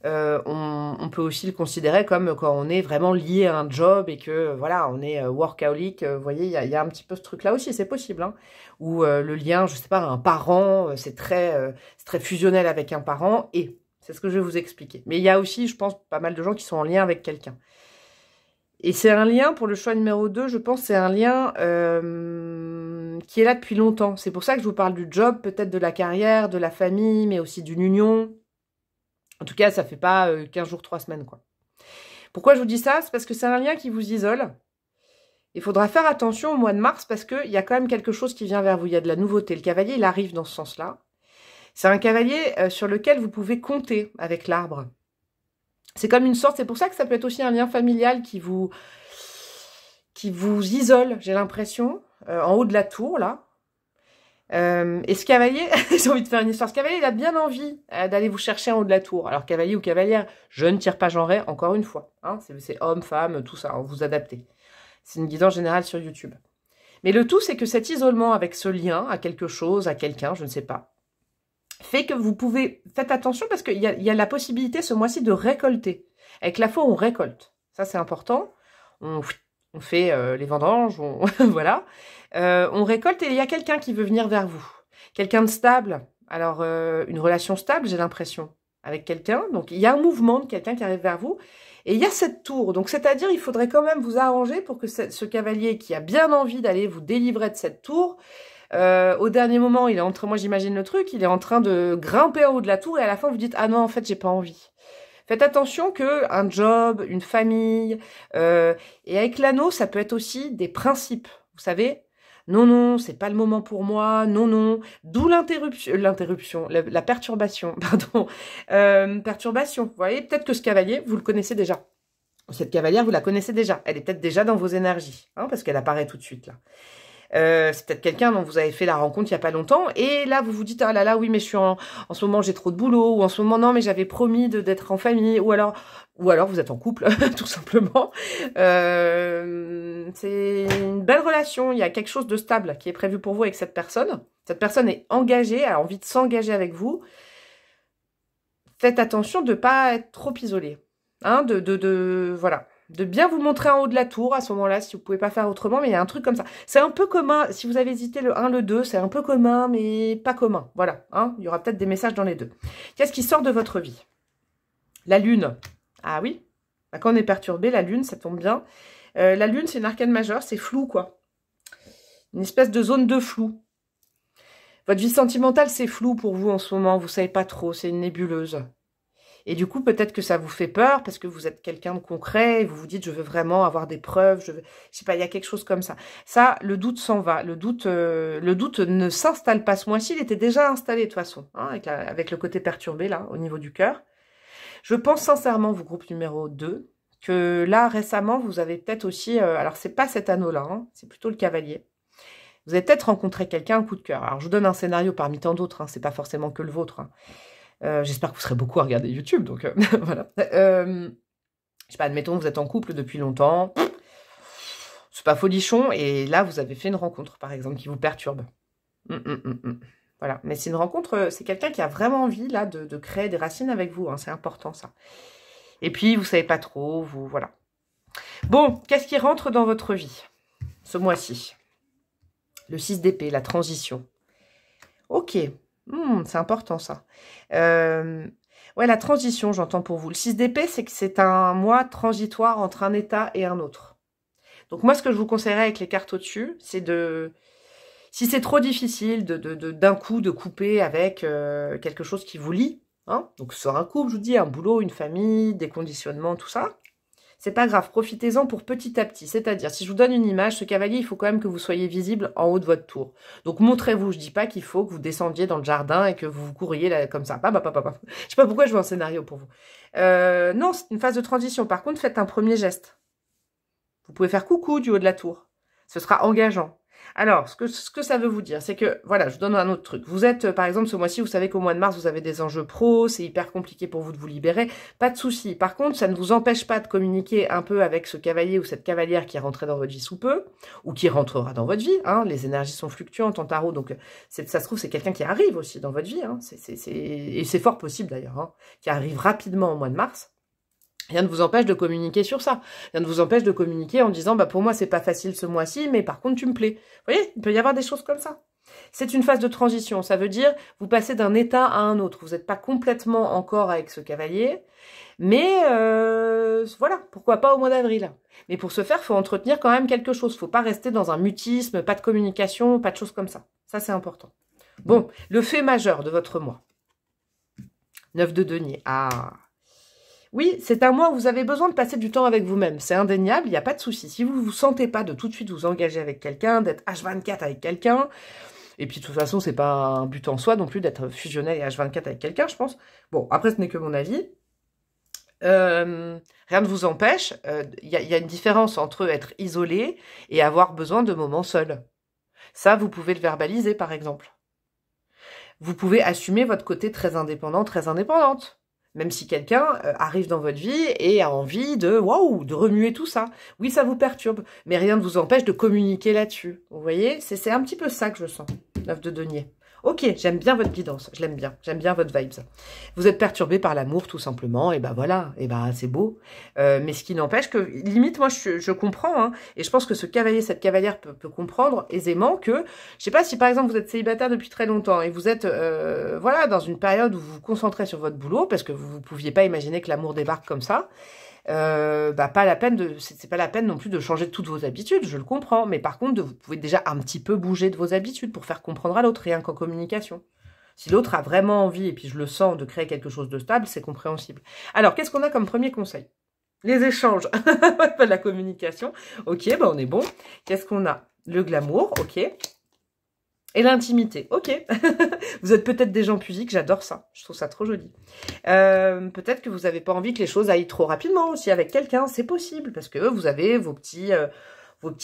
on peut aussi le considérer comme quand on est vraiment lié à un job et que, voilà, on est workaholic. Vous voyez, il y a un petit peu ce truc-là aussi, c'est possible, hein. Ou le lien, je sais pas, un parent, c'est très fusionnel avec un parent, et c'est ce que je vais vous expliquer. Mais il y a aussi, je pense, pas mal de gens qui sont en lien avec quelqu'un. Et c'est un lien, pour le choix numéro 2, je pense, c'est un lien qui est là depuis longtemps. C'est pour ça que je vous parle du job, peut-être de la carrière, de la famille, mais aussi d'une union. En tout cas, ça fait pas 15 jours, 3 semaines, quoi. Pourquoi je vous dis ça? C'est parce que c'est un lien qui vous isole. Il faudra faire attention au mois de mars parce qu'il y a quand même quelque chose qui vient vers vous. Il y a de la nouveauté. Le cavalier, il arrive dans ce sens-là. C'est un cavalier sur lequel vous pouvez compter avec l'arbre. C'est comme une sorte, c'est pour ça que ça peut être aussi un lien familial qui vous isole, j'ai l'impression, en haut de la tour, là. Et ce cavalier, j'ai envie de faire une histoire, ce cavalier, il a bien envie d'aller vous chercher en haut de la tour. Alors, cavalier ou cavalière, je ne tire pas genré, encore une fois. Hein, c'est homme, femme, tout ça, hein, vous adaptez. C'est une guidance générale sur YouTube. Mais le tout, c'est que cet isolement avec ce lien à quelque chose, à quelqu'un, je ne sais pas, fait que vous pouvez... Faites attention parce qu'il y a la possibilité ce mois-ci de récolter. Avec la faux, on récolte. Ça, c'est important. On fait les vendanges, voilà. On récolte et il y a quelqu'un qui veut venir vers vous. Quelqu'un de stable. Alors, une relation stable, j'ai l'impression. avec quelqu'un. Donc, il y a un mouvement de quelqu'un qui arrive vers vous. Et il y a cette tour. Donc, c'est-à-dire, il faudrait quand même vous arranger pour que ce cavalier qui a bien envie d'aller vous délivrer de cette tour, au dernier moment, il est en train, moi j'imagine le truc, il est en train de grimper en haut de la tour et à la fin, vous dites « Ah non, en fait, j'ai pas envie ». Faites attention que un job, une famille, et avec l'anneau, ça peut être aussi des principes. Vous savez, non, non, c'est pas le moment pour moi, non, non. D'où l'interruption, la perturbation, pardon. Perturbation, vous voyez, peut-être que ce cavalier, vous le connaissez déjà. Cette cavalière, vous la connaissez déjà. Elle est peut-être déjà dans vos énergies, hein, parce qu'elle apparaît tout de suite, là. C'est peut-être quelqu'un dont vous avez fait la rencontre il n'y a pas longtemps, et là vous vous dites, ah là là, oui, mais je suis en ce moment j'ai trop de boulot, ou en ce moment non, mais j'avais promis d'être en famille, ou alors vous êtes en couple, tout simplement. C'est une belle relation, il y a quelque chose de stable qui est prévu pour vous avec cette personne. Cette personne est engagée, elle a envie de s'engager avec vous. Faites attention de ne pas être trop isolé, hein, voilà. De bien vous montrer en haut de la tour à ce moment-là, si vous pouvez pas faire autrement, mais il y a un truc comme ça. C'est un peu commun, si vous avez hésité le 1, le 2, c'est un peu commun, mais pas commun. Voilà, hein, il y aura peut-être des messages dans les deux. Qu'est-ce qui sort de votre vie? La lune. Ah oui, quand on est perturbé, la lune, ça tombe bien. La lune, c'est une arcane majeure, c'est flou, quoi. Une espèce de zone de flou. Votre vie sentimentale, c'est flou pour vous en ce moment, vous savez pas trop, c'est une nébuleuse. Et du coup, peut-être que ça vous fait peur parce que vous êtes quelqu'un de concret et vous vous dites, je veux vraiment avoir des preuves, je sais pas, il y a quelque chose comme ça. Ça, le doute s'en va. Le doute ne s'installe pas ce mois-ci, il était déjà installé de toute façon, hein, avec le côté perturbé, là, au niveau du cœur. Je pense sincèrement, vous, groupe numéro 2, que là, récemment, vous avez peut-être aussi, alors c'est pas cet anneau-là, hein, c'est plutôt le cavalier. Vous avez peut-être rencontré quelqu'un, un coup de cœur. Alors, je vous donne un scénario parmi tant d'autres, hein, c'est pas forcément que le vôtre, hein. J'espère que vous serez beaucoup à regarder YouTube, donc voilà. Je sais pas, admettons, vous êtes en couple depuis longtemps, c'est pas folichon, et là, vous avez fait une rencontre, par exemple, qui vous perturbe. Voilà, mais c'est une rencontre, c'est quelqu'un qui a vraiment envie, là, de créer des racines avec vous, hein, c'est important, ça. Et puis, vous savez pas trop, voilà. Bon, qu'est-ce qui rentre dans votre vie, ce mois-ci? Le 6 d'épée, la transition. Ok. C'est important, ça. Ouais, la transition, j'entends pour vous. Le 6 d'épée, c'est que c'est un mois transitoire entre un état et un autre. Donc, moi, ce que je vous conseillerais avec les cartes au-dessus, c'est de... Si c'est trop difficile d'un coup de couper avec quelque chose qui vous lie, hein, donc sur un couple, je vous dis, un boulot, une famille, des conditionnements, tout ça, c'est pas grave, profitez-en pour petit à petit. C'est-à-dire, si je vous donne une image, ce cavalier, il faut quand même que vous soyez visible en haut de votre tour. Donc, montrez-vous. Je dis pas qu'il faut que vous descendiez dans le jardin et que vous couriez là, comme ça. Je sais pas pourquoi je veux un scénario pour vous. Non, c'est une phase de transition. Par contre, faites un premier geste. Vous pouvez faire coucou du haut de la tour. Ce sera engageant. Alors, ce que ça veut vous dire, c'est que, voilà, je vous donne un autre truc. Vous êtes, par exemple, ce mois-ci, vous savez qu'au mois de mars, vous avez des enjeux pros, c'est hyper compliqué pour vous de vous libérer, pas de souci. Par contre, ça ne vous empêche pas de communiquer un peu avec ce cavalier ou cette cavalière qui est rentré dans votre vie sous peu, ou qui rentrera dans votre vie, hein. Les énergies sont fluctuantes en tarot, donc ça se trouve, c'est quelqu'un qui arrive aussi dans votre vie, hein. Et c'est fort possible d'ailleurs, hein, qui arrive rapidement au mois de mars. Rien ne vous empêche de communiquer sur ça. Rien ne vous empêche de communiquer en disant, bah, pour moi, c'est pas facile ce mois-ci, mais par contre, tu me plais. Vous voyez, il peut y avoir des choses comme ça. C'est une phase de transition. Ça veut dire, vous passez d'un état à un autre. Vous n'êtes pas complètement encore avec ce cavalier. Mais, voilà, pourquoi pas au mois d'avril. Mais pour ce faire, il faut entretenir quand même quelque chose. Il ne faut pas rester dans un mutisme, pas de communication, pas de choses comme ça. Ça, c'est important. Bon, le fait majeur de votre mois. 9 de denier. Ah. Oui, c'est un mois où vous avez besoin de passer du temps avec vous-même. C'est indéniable, il n'y a pas de souci. Si vous ne vous sentez pas de tout de suite vous engager avec quelqu'un, d'être H24 avec quelqu'un, et puis de toute façon, c'est pas un but en soi non plus d'être fusionnel et H24 avec quelqu'un, je pense. Bon, après, ce n'est que mon avis. Rien ne vous empêche. Il y a une différence entre être isolé et avoir besoin de moments seuls. Ça, vous pouvez le verbaliser, par exemple. Vous pouvez assumer votre côté très indépendant, très indépendante. Même si quelqu'un arrive dans votre vie et a envie de remuer tout ça. Oui, ça vous perturbe, mais rien ne vous empêche de communiquer là-dessus. Vous voyez, c'est un petit peu ça que je sens, 9 de denier. Ok, j'aime bien votre guidance, je l'aime bien, j'aime bien votre vibes. Vous êtes perturbé par l'amour tout simplement, et ben voilà, et ben c'est beau. Mais ce qui n'empêche que, limite, moi je comprends, hein, et je pense que ce cavalier, cette cavalière peut comprendre aisément que, je sais pas si par exemple vous êtes célibataire depuis très longtemps et vous êtes voilà, dans une période où vous vous concentrez sur votre boulot, parce que vous ne pouviez pas imaginer que l'amour débarque comme ça. Pas la peine c'est pas la peine non plus de changer toutes vos habitudes, je le comprends, mais par contre, vous pouvez déjà un petit peu bouger de vos habitudes pour faire comprendre à l'autre, rien qu'en communication. Si l'autre a vraiment envie, et puis je le sens, de créer quelque chose de stable, c'est compréhensible. Alors, qu'est-ce qu'on a comme premier conseil? Les échanges, pas de la communication. Ok, on est bon. Qu'est-ce qu'on a? Le glamour, ok. Et l'intimité, ok. Vous êtes peut-être des gens pudiques, j'adore ça. Je trouve ça trop joli. Peut-être que vous n'avez pas envie que les choses aillent trop rapidement aussi avec quelqu'un, c'est possible. Parce que vous avez vos petits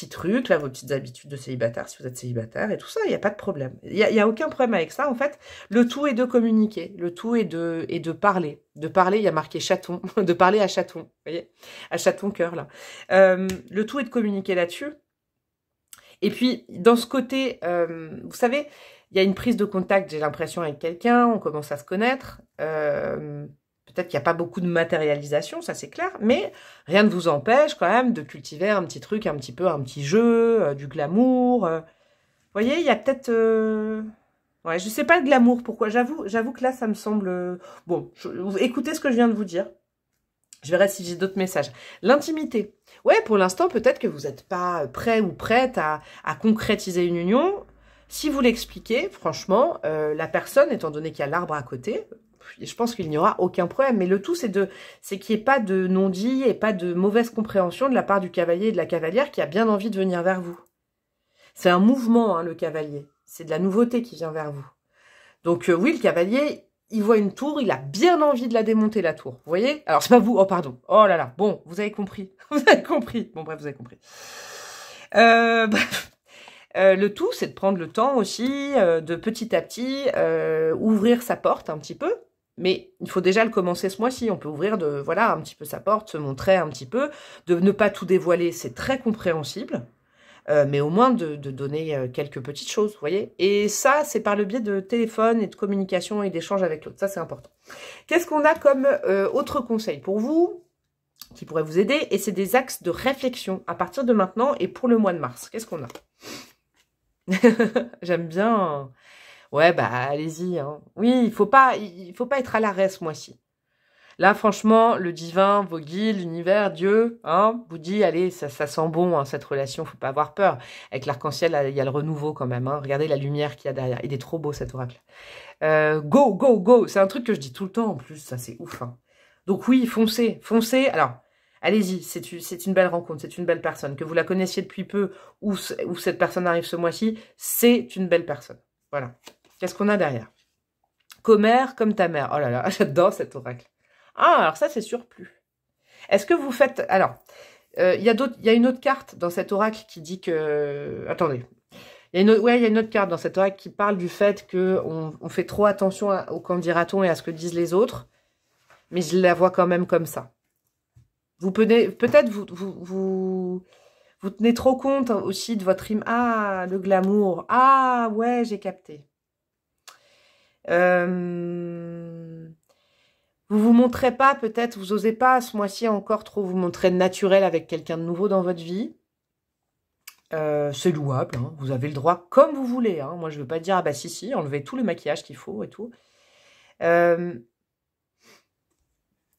trucs, là, vos petites habitudes de célibataire, si vous êtes célibataire et tout ça, il n'y a pas de problème. Il y a aucun problème avec ça, en fait. Le tout est de communiquer, le tout est de parler. De parler, il y a marqué chaton, de parler à chaton, vous voyez, à chaton cœur, là. Le tout est de communiquer là-dessus. Et puis, dans ce côté, vous savez, il y a une prise de contact, j'ai l'impression, avec quelqu'un, on commence à se connaître. Peut-être qu'il n'y a pas beaucoup de matérialisation, ça c'est clair, mais rien ne vous empêche quand même de cultiver un petit truc, un petit jeu, du glamour. Vous voyez, il y a peut-être... Ouais, je sais pas le glamour, pourquoi. J'avoue que là, ça me semble... Bon, écoutez ce que je viens de vous dire. Je verrai si j'ai d'autres messages. L'intimité. Ouais, pour l'instant, peut-être que vous n'êtes pas prêt ou prête à concrétiser une union. Si vous l'expliquez, franchement, la personne, étant donné qu'il y a l'arbre à côté, je pense qu'il n'y aura aucun problème. Mais le tout, c'est qu'il n'y ait pas de non-dit et pas de mauvaise compréhension de la part du cavalier et de la cavalière qui a bien envie de venir vers vous. C'est un mouvement, hein, le cavalier. C'est de la nouveauté qui vient vers vous. Donc oui, le cavalier... Il voit une tour, il a bien envie de la démonter, la tour. Vous voyez? Alors, c'est pas vous. Oh, pardon. Oh là là. Bon, vous avez compris. Vous avez compris. Bon, bref, vous avez compris. Bref. Le tout, c'est de prendre le temps aussi, de petit à petit, ouvrir sa porte un petit peu. Mais il faut déjà le commencer ce mois-ci. On peut ouvrir voilà, un petit peu sa porte, se montrer un petit peu, de ne pas tout dévoiler. C'est très compréhensible. Mais au moins de donner quelques petites choses, vous voyez. Et ça, c'est par le biais de téléphone et de communication et d'échange avec l'autre. Ça, c'est important. Qu'est-ce qu'on a comme autre conseil pour vous qui pourrait vous aider? Et c'est des axes de réflexion à partir de maintenant et pour le mois de mars. Qu'est-ce qu'on a? J'aime bien. Ouais, allez-y. Hein. Oui, il faut pas être à l'arrêt ce mois-ci. Là, franchement, le divin, vos guides, l'univers, Dieu, hein, vous dit, allez, ça sent bon, hein, cette relation, faut pas avoir peur. Avec l'arc-en-ciel, il y a le renouveau quand même. Hein. Regardez la lumière qu'il y a derrière. Il est trop beau, cet oracle. Go, go, go. C'est un truc que je dis tout le temps, en plus. Ça, c'est ouf. Hein. Donc oui, foncez, foncez. Alors, allez-y, c'est une belle rencontre, c'est une belle personne. Que vous la connaissiez depuis peu ou cette personne arrive ce mois-ci, c'est une belle personne. Voilà. Qu'est-ce qu'on a derrière? Commère comme ta mère. Oh là là, j'adore cet oracle. Ah, alors ça, c'est surplus. Est-ce que vous faites... Alors, il y a une autre carte dans cet oracle qui dit que... Attendez. Il y a une autre carte dans cet oracle qui parle du fait qu'on fait trop attention au qu'en dira-t-on et à ce que disent les autres. Mais je la vois quand même comme ça. Peut-être vous tenez trop compte aussi de votre Ah, le glamour. Ah, ouais, j'ai capté. Vous vous montrez pas, peut-être, vous osez pas ce mois-ci encore trop vous montrer naturel avec quelqu'un de nouveau dans votre vie. C'est louable, hein. Vous avez le droit comme vous voulez. Hein. Moi, je veux pas dire, ah bah si, enlevez tout le maquillage qu'il faut et tout. Il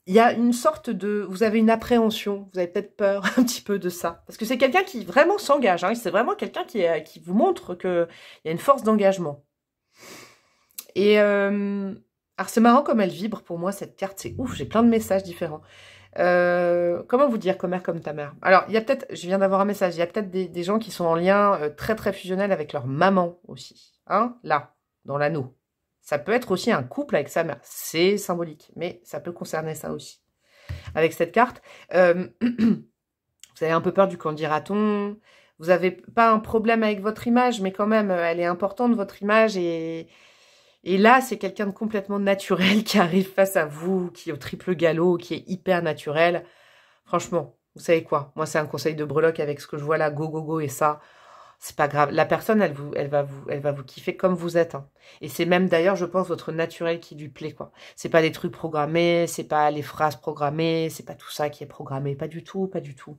y a une sorte de... Vous avez une appréhension, vous avez peut-être peur un petit peu de ça. Parce que c'est quelqu'un qui vraiment s'engage. Hein. C'est vraiment quelqu'un qui vous montre qu'il y a une force d'engagement. Et... Alors, c'est marrant comme elle vibre pour moi, cette carte. C'est ouf, j'ai plein de messages différents. Comment vous dire, commère comme ta mère? Alors, il y a peut-être, je viens d'avoir un message, il y a peut-être des gens qui sont en lien très, très fusionnel avec leur maman aussi. Hein, là, dans l'anneau. Ça peut être aussi un couple avec sa mère. C'est symbolique, mais ça peut concerner ça aussi. Avec cette carte, vous avez un peu peur du qu'en dira-t-on. Vous n'avez pas un problème avec votre image, mais quand même, elle est importante, votre image, et là, c'est quelqu'un de complètement naturel qui arrive face à vous, qui est au triple galop, qui est hyper naturel. Franchement, vous savez quoi? Moi, c'est un conseil de breloque avec ce que je vois là, go, go, go, et ça c'est pas grave. La personne, elle va vous kiffer comme vous êtes. Hein. Et c'est même d'ailleurs, je pense, votre naturel qui lui plaît, quoi. C'est pas les trucs programmés, c'est pas les phrases programmées, c'est pas tout ça qui est programmé. Pas du tout, pas du tout.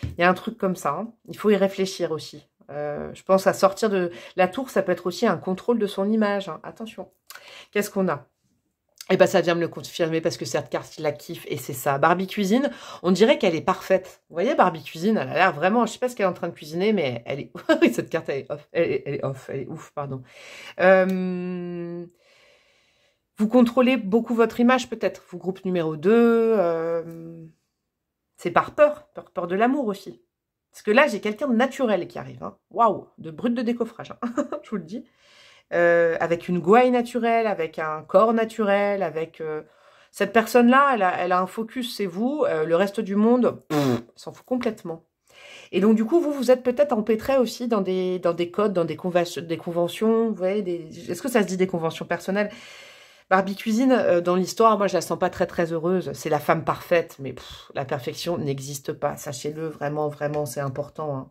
Il y a un truc comme ça. Hein. Il faut y réfléchir aussi. Je pense à sortir de la tour, ça peut être aussi un contrôle de son image. Hein. Attention. Qu'est-ce qu'on a? Et ben ça vient me le confirmer parce que cette carte, il la kiffe et c'est ça. Barbie Cuisine, on dirait qu'elle est parfaite. Vous voyez, Barbie Cuisine, elle a l'air vraiment, je sais pas ce qu'elle est en train de cuisiner, mais elle est... cette carte, elle est off. Elle est ouf, pardon. Vous contrôlez beaucoup votre image, peut-être. Vous, groupe numéro 2, c'est par peur de l'amour aussi. Parce que là, j'ai quelqu'un de naturel qui arrive. Hein. Waouh, de brut de décoffrage, hein. Je vous le dis. Avec une gouaille naturelle, avec un corps naturel, avec... cette personne-là, elle a un focus, c'est vous. Le reste du monde, s'en fout complètement. Et donc, du coup, vous êtes peut-être empêtré aussi dans des codes, dans des conventions. Vous voyez, est-ce que ça se dit des conventions personnelles? Barbie Cuisine, dans l'histoire, moi, je la sens pas très, très heureuse. C'est la femme parfaite, mais la perfection n'existe pas. Sachez-le, vraiment, vraiment, c'est important, hein.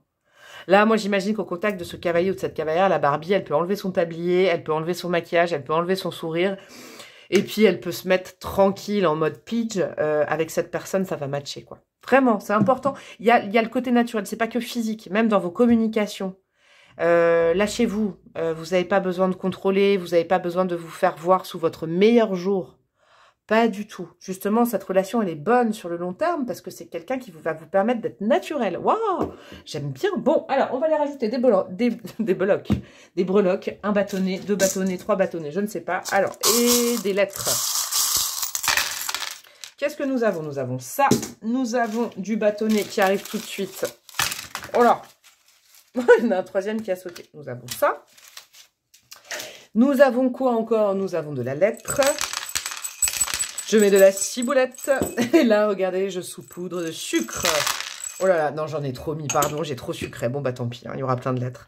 Là, moi, j'imagine qu'au contact de ce cavalier ou de cette cavalière, la Barbie, elle peut enlever son tablier, elle peut enlever son maquillage, elle peut enlever son sourire. Et puis, elle peut se mettre tranquille en mode pitch. Avec cette personne, ça va matcher, quoi. Vraiment, c'est important. Il y a le côté naturel, c'est pas que physique. Même dans vos communications. Lâchez-vous. Vous n'avez pas besoin de contrôler. Vous n'avez pas besoin de vous faire voir sous votre meilleur jour. Pas du tout. Justement, cette relation, elle est bonne sur le long terme parce que c'est quelqu'un qui va vous permettre d'être naturel. Waouh, j'aime bien. Bon, alors, on va les rajouter des breloques, un bâtonnet, 2 bâtonnets, 3 bâtonnets, je ne sais pas. Alors, et des lettres. Qu'est-ce que nous avons? Nous avons ça. Nous avons du bâtonnet qui arrive tout de suite. Oh là, il y en a un 3e qui a sauté. Nous avons ça. Nous avons quoi encore? Nous avons de la lettre. Je mets de la ciboulette. Et là, regardez, je saupoudre de sucre. Oh là là, non, j'en ai trop mis, pardon, j'ai trop sucré. Bon, bah tant pis, hein, il y aura plein de lettres.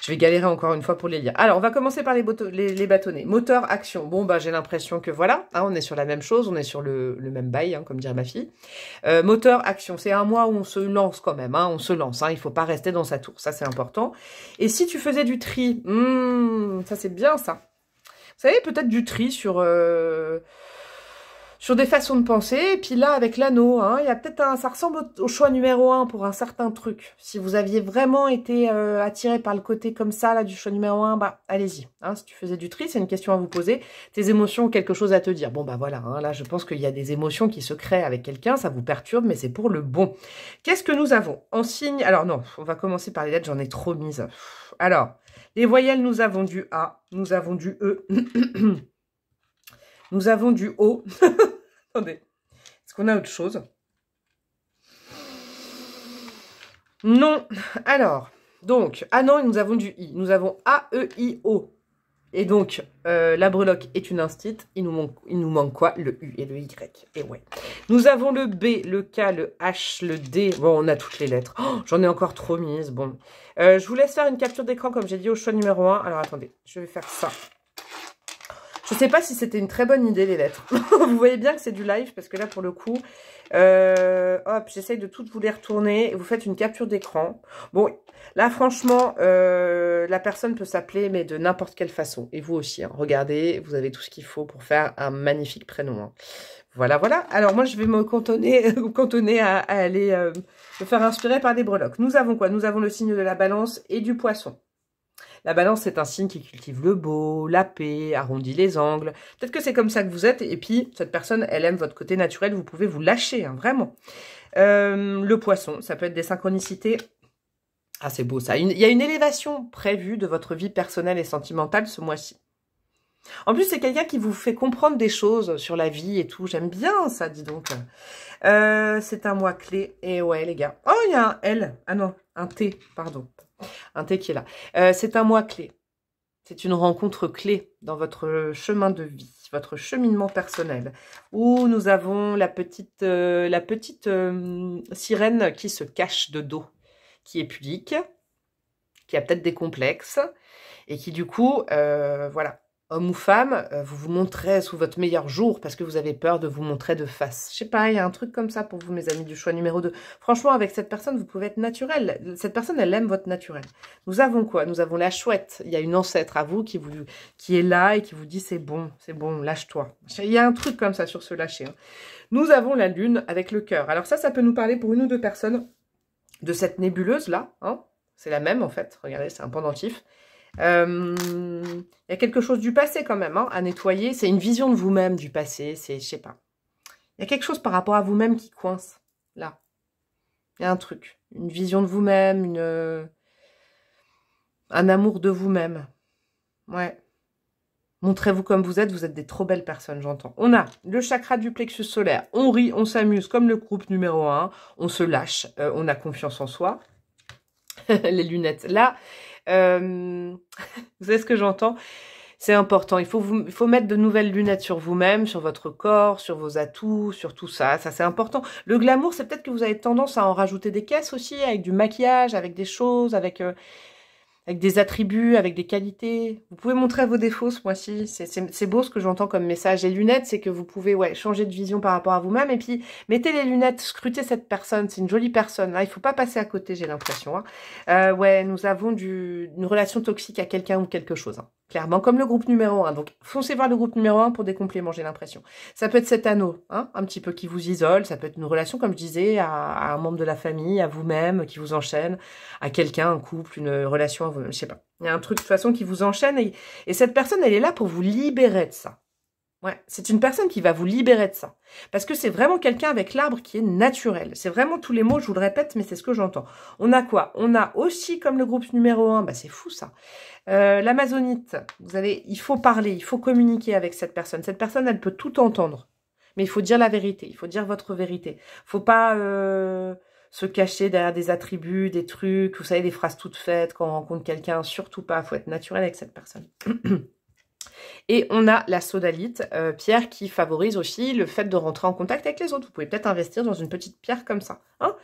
Je vais galérer encore une fois pour les lire. Alors, on va commencer par les bâtonnets. Moteur, action. Bon, bah j'ai l'impression que voilà, hein, on est sur la même chose, on est sur le même bail, hein, comme dirait ma fille. Moteur, action, c'est un mois où on se lance quand même, hein, on se lance. Hein, il ne faut pas rester dans sa tour, ça c'est important. Et si tu faisais du tri, ça c'est bien ça. Vous savez, peut-être du tri sur des façons de penser, et puis là, avec l'anneau, hein, il y a peut-être ça ressemble au choix numéro 1 pour un certain truc. Si vous aviez vraiment été attiré par le côté comme ça, là, du choix numéro 1, bah, allez-y. Hein, si tu faisais du tri, c'est une question à vous poser. Tes émotions ont quelque chose à te dire. Bon, bah voilà, hein, là, je pense qu'il y a des émotions qui se créent avec quelqu'un, ça vous perturbe, mais c'est pour le bon. Qu'est-ce que nous avons? En signe, alors non, on va commencer par les lettres, j'en ai trop mises. Alors, les voyelles, nous avons du A, nous avons du E, nous avons du O. Attendez, est-ce qu'on a autre chose? Non. Alors, donc, ah non, nous avons du I. Nous avons A, E, I, O. Et donc, la breloque est une instite. Il nous manque quoi? Le U et le Y. Et ouais. Nous avons le B, le K, le H, le D. Bon, on a toutes les lettres. Oh, j'en ai encore trop mises. Bon. Je vous laisse faire une capture d'écran, comme j'ai dit, au choix numéro 1. Alors, attendez, je vais faire ça. Je ne sais pas si c'était une très bonne idée, les lettres. Vous voyez bien que c'est du live, parce que là, pour le coup, hop, j'essaye de toutes vous les retourner. Et vous faites une capture d'écran. Bon, là, franchement, la personne peut s'appeler, mais de n'importe quelle façon. Et vous aussi, hein. Regardez, vous avez tout ce qu'il faut pour faire un magnifique prénom. Hein. Voilà, voilà. Alors, moi, je vais me cantonner à aller me faire inspirer par des breloques. Nous avons quoi? Nous avons le signe de la balance et du poisson. La balance, c'est un signe qui cultive le beau, la paix, arrondit les angles. Peut-être que c'est comme ça que vous êtes. Et puis, cette personne, elle aime votre côté naturel. Vous pouvez vous lâcher, hein, vraiment. Le poisson, ça peut être des synchronicités. Ah, c'est beau ça. Il y a une élévation prévue de votre vie personnelle et sentimentale ce mois-ci. En plus, c'est quelqu'un qui vous fait comprendre des choses sur la vie et tout. J'aime bien ça, dis donc. C'est un mois clé. Et ouais, les gars. Oh, il y a un L. Ah non, un T, pardon. Un T qui est là. C'est un mois clé. C'est une rencontre clé dans votre chemin de vie, votre cheminement personnel, où nous avons la petite sirène qui se cache de dos, qui est pudique, qui a peut-être des complexes, et qui du coup, voilà, homme ou femme, vous vous montrez sous votre meilleur jour parce que vous avez peur de vous montrer de face. Je sais pas, il y a un truc comme ça pour vous, mes amis du choix numéro 2. Franchement, avec cette personne, vous pouvez être naturel. Cette personne, elle aime votre naturel. Nous avons quoi? Nous avons la chouette. Il y a une ancêtre à vous qui est là et qui vous dit c'est bon, lâche-toi. Il y a un truc comme ça sur ce lâcher. Hein. Nous avons la lune avec le cœur. Alors ça peut nous parler pour une ou deux personnes de cette nébuleuse-là. Hein. C'est la même, en fait. Regardez, c'est un pendentif. Il y a quelque chose du passé quand même hein, à nettoyer. C'est une vision de vous-même du passé. C'est, je sais pas. Il y a quelque chose par rapport à vous-même qui coince. Là. Il y a un truc. Une vision de vous-même. Un amour de vous-même. Ouais. Montrez-vous comme vous êtes des trop belles personnes, j'entends. On a le chakra du plexus solaire. On rit, on s'amuse comme le groupe numéro 1. On se lâche. On a confiance en soi. Les lunettes. Là, vous savez ce que j'entends? C'est important. Il faut mettre de nouvelles lunettes sur vous-même, sur votre corps, sur vos atouts, sur tout ça. Ça, c'est important. Le glamour, c'est peut-être que vous avez tendance à en rajouter des caisses aussi, avec du maquillage, avec des choses, avec des attributs, avec des qualités. Vous pouvez montrer vos défauts ce mois-ci. C'est beau ce que j'entends comme message. Les lunettes, c'est que vous pouvez changer de vision par rapport à vous-même. Et puis, mettez les lunettes, scrutez cette personne. C'est une jolie personne. Là, il ne faut pas passer à côté, j'ai l'impression. Hein. Nous avons une relation toxique à quelqu'un ou quelque chose. Hein. Clairement, comme le groupe numéro 1. Donc, foncez voir le groupe numéro 1 pour des compléments, j'ai l'impression. Ça peut être cet anneau, hein, un petit peu qui vous isole. Ça peut être une relation, comme je disais, à un membre de la famille, à vous-même, qui vous enchaîne, à quelqu'un, un couple, une relation à vous, je sais pas. Il y a un truc de toute façon qui vous enchaîne et cette personne, elle est là pour vous libérer de ça. Ouais, c'est une personne qui va vous libérer de ça. Parce que c'est vraiment quelqu'un avec l'arbre qui est naturel. C'est vraiment tous les mots, je vous le répète, mais c'est ce que j'entends. On a quoi? On a aussi, comme le groupe numéro 1, c'est fou ça. L'amazonite, il faut parler, il faut communiquer avec cette personne. Cette personne, elle peut tout entendre. Mais il faut dire la vérité, il faut dire votre vérité. Faut pas se cacher derrière des attributs, des trucs, vous savez, des phrases toutes faites quand on rencontre quelqu'un. Surtout pas, il faut être naturel avec cette personne. Et on a la sodalite, pierre qui favorise aussi le fait de rentrer en contact avec les autres. Vous pouvez peut-être investir dans une petite pierre comme ça. Hein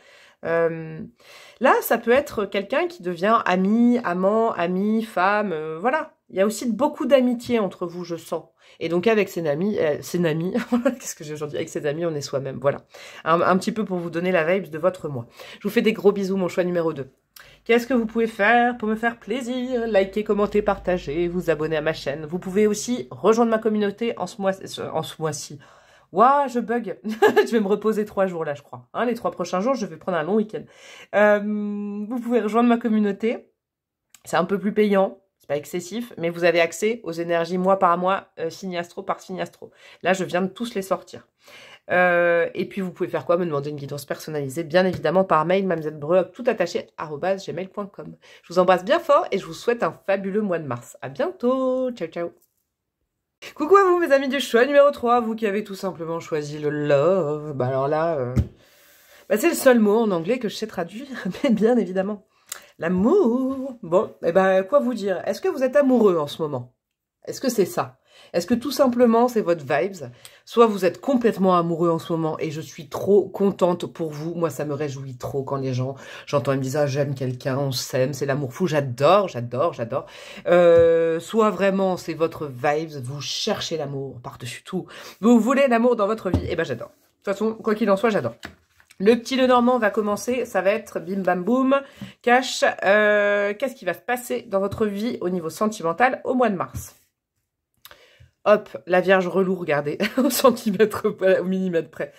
là, ça peut être quelqu'un qui devient ami, amant, ami, femme, voilà. Il y a aussi beaucoup d'amitié entre vous, je sens. Et donc avec ses amis, qu'est-ce que j'ai aujourd'hui? Avec ses amis, on est soi-même, voilà. Un petit peu pour vous donner la vibe de votre moi. Je vous fais des gros bisous, mon choix numéro 2. Qu'est-ce que vous pouvez faire pour me faire plaisir? Liker, commenter, partager, vous abonner à ma chaîne. Vous pouvez aussi rejoindre ma communauté en ce mois-ci. Waouh, je bug. Je vais me reposer 3 jours là, je crois. Hein, les 3 prochains jours, je vais prendre un long week-end. Vous pouvez rejoindre ma communauté. C'est un peu plus payant. C'est pas excessif, mais vous avez accès aux énergies mois par mois, signe astro par signe astro. Là, je viens de tous les sortir. Et puis, vous pouvez faire quoi? Me demander une guidance personnalisée, bien évidemment, par mail, mademoiselle tout attaché, @gmail.com. Je vous embrasse bien fort et je vous souhaite un fabuleux mois de mars. À bientôt. Ciao, ciao. Coucou à vous, mes amis du choix numéro 3, vous qui avez tout simplement choisi le love. Alors là, c'est le seul mot en anglais que je sais traduire, mais bien évidemment. L'amour. Bon, quoi vous dire? Est-ce que vous êtes amoureux en ce moment? Est-ce que c'est ça? Est-ce que tout simplement c'est votre vibes? Soit vous êtes complètement amoureux en ce moment et je suis trop contente pour vous. Moi, ça me réjouit trop quand les gens, j'entends, ils me disent « Ah, j'aime quelqu'un, on s'aime, c'est l'amour fou. » J'adore. Soit vraiment c'est votre vibes, vous cherchez l'amour par-dessus tout. Vous voulez l'amour dans votre vie. J'adore. De toute façon, quoi qu'il en soit, j'adore. Le petit Lenormand va commencer, ça va être bim bam boum, cash. Qu'est-ce qui va se passer dans votre vie au niveau sentimental au mois de mars? Hop, la Vierge relou, regardez, au millimètre près.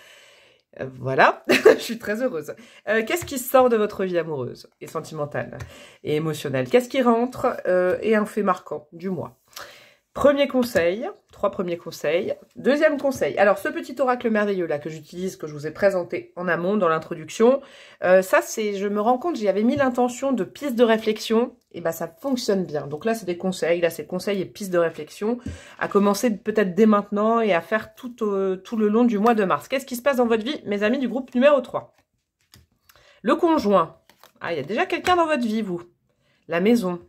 Voilà, je suis très heureuse. Qu'est-ce qui sort de votre vie amoureuse et sentimentale et émotionnelle? Qu'est-ce qui rentre et un fait marquant du mois? Premier conseil, 3 premiers conseils. Deuxième conseil, alors ce petit oracle merveilleux là que j'utilise, que je vous ai présenté en amont dans l'introduction, ça c'est, je me rends compte, j'y avais mis l'intention de piste de réflexion, et ça fonctionne bien. Donc là c'est des conseils, là c'est conseils et pistes de réflexion, à commencer peut-être dès maintenant et à faire tout le long du mois de mars. Qu'est-ce qui se passe dans votre vie, mes amis du groupe numéro 3? Le conjoint. Ah, il y a déjà quelqu'un dans votre vie, vous. La maison.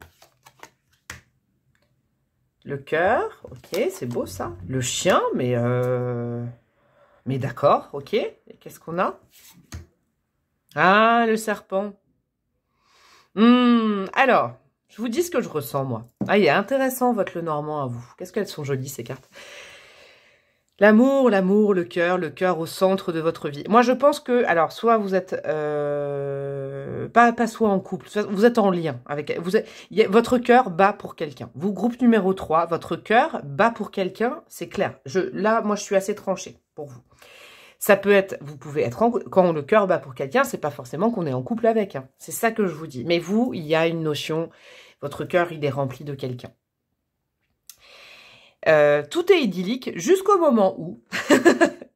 Le cœur, ok, c'est beau ça. Le chien, mais d'accord, ok. Et qu'est-ce qu'on a? Ah, le serpent. Alors, Je vous dis ce que je ressens, moi. Ah, il est intéressant, votre Lenormand, à vous. Qu'est-ce qu'elles sont jolies, ces cartes. L'amour, le cœur au centre de votre vie. Moi, je pense que, alors, soit vous êtes, pas soit en couple, soit vous êtes en lien avec, votre cœur bat pour quelqu'un. Vous, groupe numéro 3, votre cœur bat pour quelqu'un, c'est clair. Là, moi, je suis assez tranchée pour vous. Ça peut être, vous pouvez être, quand le cœur bat pour quelqu'un, c'est pas forcément qu'on est en couple avec. Hein. C'est ça que je vous dis. Mais vous, il y a une notion, votre cœur, il est rempli de quelqu'un. Tout est idyllique jusqu'au moment où,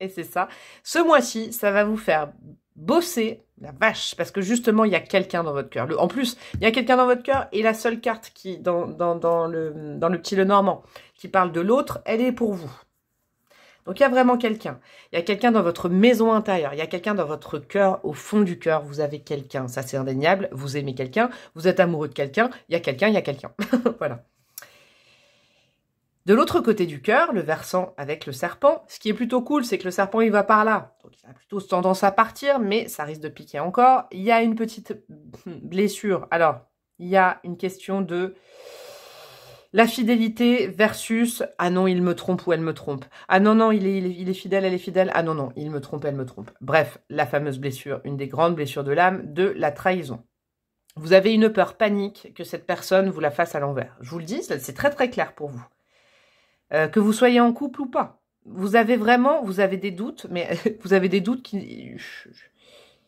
et c'est ça, ce mois-ci, ça va vous faire bosser la vache, parce que justement, il y a quelqu'un dans votre cœur. En plus, il y a quelqu'un dans votre cœur, et la seule carte qui, dans le petit Lenormand, qui parle de l'autre, elle est pour vous. Donc, il y a vraiment quelqu'un. Il y a quelqu'un dans votre maison intérieure. Il y a quelqu'un dans votre cœur, au fond du cœur. Vous avez quelqu'un. Ça, c'est indéniable. Vous aimez quelqu'un. Vous êtes amoureux de quelqu'un. Il y a quelqu'un, il y a quelqu'un. Voilà. De l'autre côté du cœur, le versant avec le serpent, ce qui est plutôt cool, c'est que le serpent, il va par là. Donc, il a plutôt tendance à partir, mais ça risque de piquer encore. Il y a une petite blessure. Alors, il y a une question de la fidélité versus « Ah non, il me trompe ou elle me trompe. Ah non, non, il est fidèle, elle est fidèle. Ah non, non, il me trompe, elle me trompe. » Bref, la fameuse blessure, une des grandes blessures de l'âme, de la trahison. Vous avez une peur panique que cette personne vous la fasse à l'envers. Je vous le dis, c'est très très clair pour vous. Que vous soyez en couple ou pas. Vous avez des doutes, mais vous avez des doutes qui...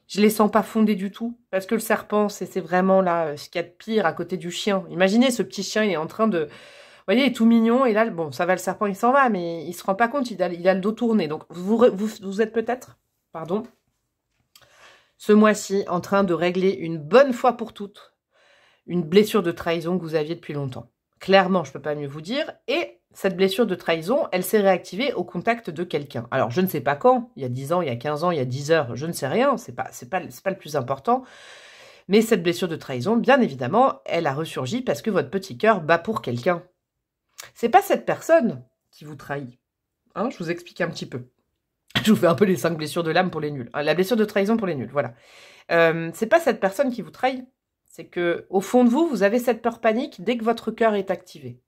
Je les sens pas fondés du tout. Parce que le serpent, c'est vraiment là ce qu'il y a de pire à côté du chien. Imaginez, ce petit chien, il est en train de... Vous voyez, il est tout mignon. Et là, bon, ça va, le serpent, il s'en va. Mais il se rend pas compte, il a le dos tourné. Donc, vous êtes peut-être, pardon, ce mois-ci, en train de régler une bonne fois pour toutes une blessure de trahison que vous aviez depuis longtemps. Clairement, je peux pas mieux vous dire. Et cette blessure de trahison, elle s'est réactivée au contact de quelqu'un. Alors, je ne sais pas quand, il y a 10 ans, il y a 15 ans, il y a 10 heures, je ne sais rien, c'est pas le plus important. Mais cette blessure de trahison, bien évidemment, elle a ressurgi parce que votre petit cœur bat pour quelqu'un. C'est pas cette personne qui vous trahit. Hein, je vous explique un petit peu. Je vous fais un peu les 5 blessures de l'âme pour les nuls. La blessure de trahison pour les nuls, voilà. C'est pas cette personne qui vous trahit. C'est que au fond de vous, vous avez cette peur panique dès que votre cœur est activé.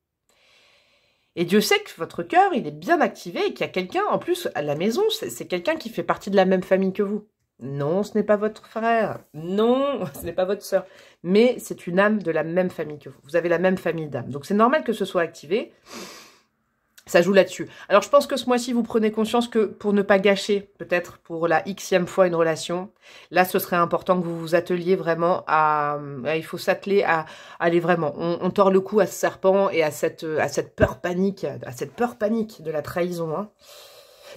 Et Dieu sait que votre cœur, il est bien activé et qu'il y a quelqu'un, en plus, à la maison, c'est quelqu'un qui fait partie de la même famille que vous. Non, ce n'est pas votre frère. Non, ce n'est pas votre sœur. Mais c'est une âme de la même famille que vous. Vous avez la même famille d'âmes. Donc c'est normal que ce soit activé. Ça joue là-dessus. Alors je pense que ce mois-ci, vous prenez conscience que pour ne pas gâcher, peut-être pour la xème fois une relation, là ce serait important que vous vous atteliez vraiment à... Il faut s'atteler à aller vraiment... On tord le cou à ce serpent et à cette peur panique, de la trahison. Hein.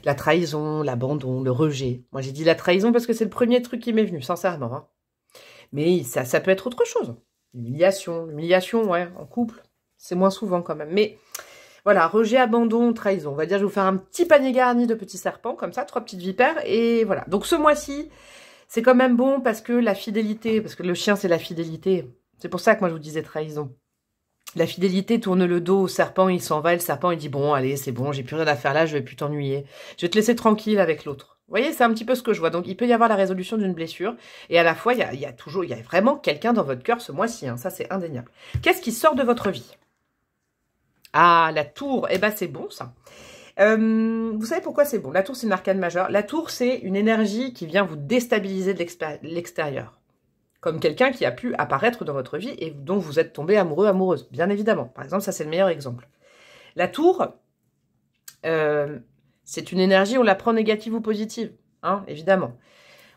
La trahison, l'abandon, le rejet. Moi j'ai dit la trahison parce que c'est le premier truc qui m'est venu, sincèrement. Hein. Mais ça peut être autre chose. L'humiliation, ouais, en couple, c'est moins souvent quand même. Mais... Voilà, rejet, abandon, trahison. On va dire, je vais vous faire un petit panier garni de petits serpents, comme ça, 3 petites vipères, et voilà. Donc ce mois-ci, c'est quand même bon parce que la fidélité, parce que le chien, c'est la fidélité. C'est pour ça que moi, je vous disais trahison. La fidélité tourne le dos au serpent, il s'en va, et le serpent, il dit, bon, allez, c'est bon, j'ai plus rien à faire là, je vais plus t'ennuyer. Je vais te laisser tranquille avec l'autre. Vous voyez, c'est un petit peu ce que je vois. Donc, il peut y avoir la résolution d'une blessure, et à la fois, il y a vraiment quelqu'un dans votre cœur ce mois-ci, hein. Ça, c'est indéniable. Qu'est-ce qui sort de votre vie ? Ah, la tour, eh ben c'est bon ça. Vous savez pourquoi c'est bon? La tour, c'est une arcane majeure. La tour, c'est une énergie qui vient vous déstabiliser de l'extérieur. Comme quelqu'un qui a pu apparaître dans votre vie et dont vous êtes tombé amoureux, amoureuse. Bien évidemment. Par exemple, ça, c'est le meilleur exemple. La tour, c'est une énergie, on la prend négative ou positive. Hein, évidemment.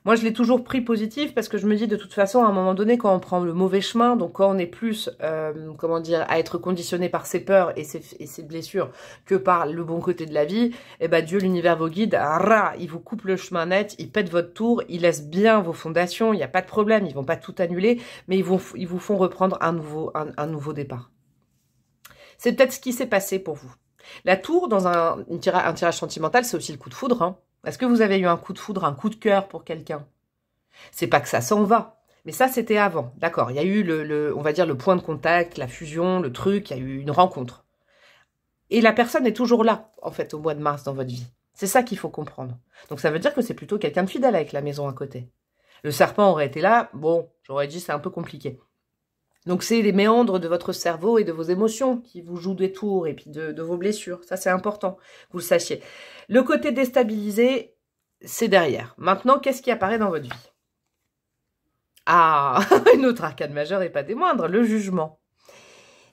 Moi, je l'ai toujours pris positif parce que je me dis de toute façon, à un moment donné, quand on prend le mauvais chemin, donc quand on est plus, comment dire, à être conditionné par ses peurs et ses blessures que par le bon côté de la vie, eh ben Dieu, l'univers, vos guides, il vous coupe le chemin net, il pète votre tour, il laisse bien vos fondations, il n'y a pas de problème, ils vont pas tout annuler, mais ils vous font reprendre un nouveau départ. C'est peut-être ce qui s'est passé pour vous. La tour, dans un tirage sentimental, c'est aussi le coup de foudre, hein. Est-ce que vous avez eu un coup de foudre, un coup de cœur pour quelqu'un? C'est pas que ça s'en va, mais ça, c'était avant. D'accord, il y a eu, on va dire, le point de contact, la fusion, le truc, il y a eu une rencontre. Et la personne est toujours là, en fait, au mois de mars dans votre vie. C'est ça qu'il faut comprendre. Donc, ça veut dire que c'est plutôt quelqu'un de fidèle avec la maison à côté. Le serpent aurait été là, bon, j'aurais dit c'est un peu compliqué. Donc, c'est les méandres de votre cerveau et de vos émotions qui vous jouent des tours et puis de vos blessures. Ça, c'est important que vous le sachiez. Le côté déstabilisé, c'est derrière. Maintenant, qu'est-ce qui apparaît dans votre vie? Ah, une autre arcane majeure et pas des moindres, le jugement.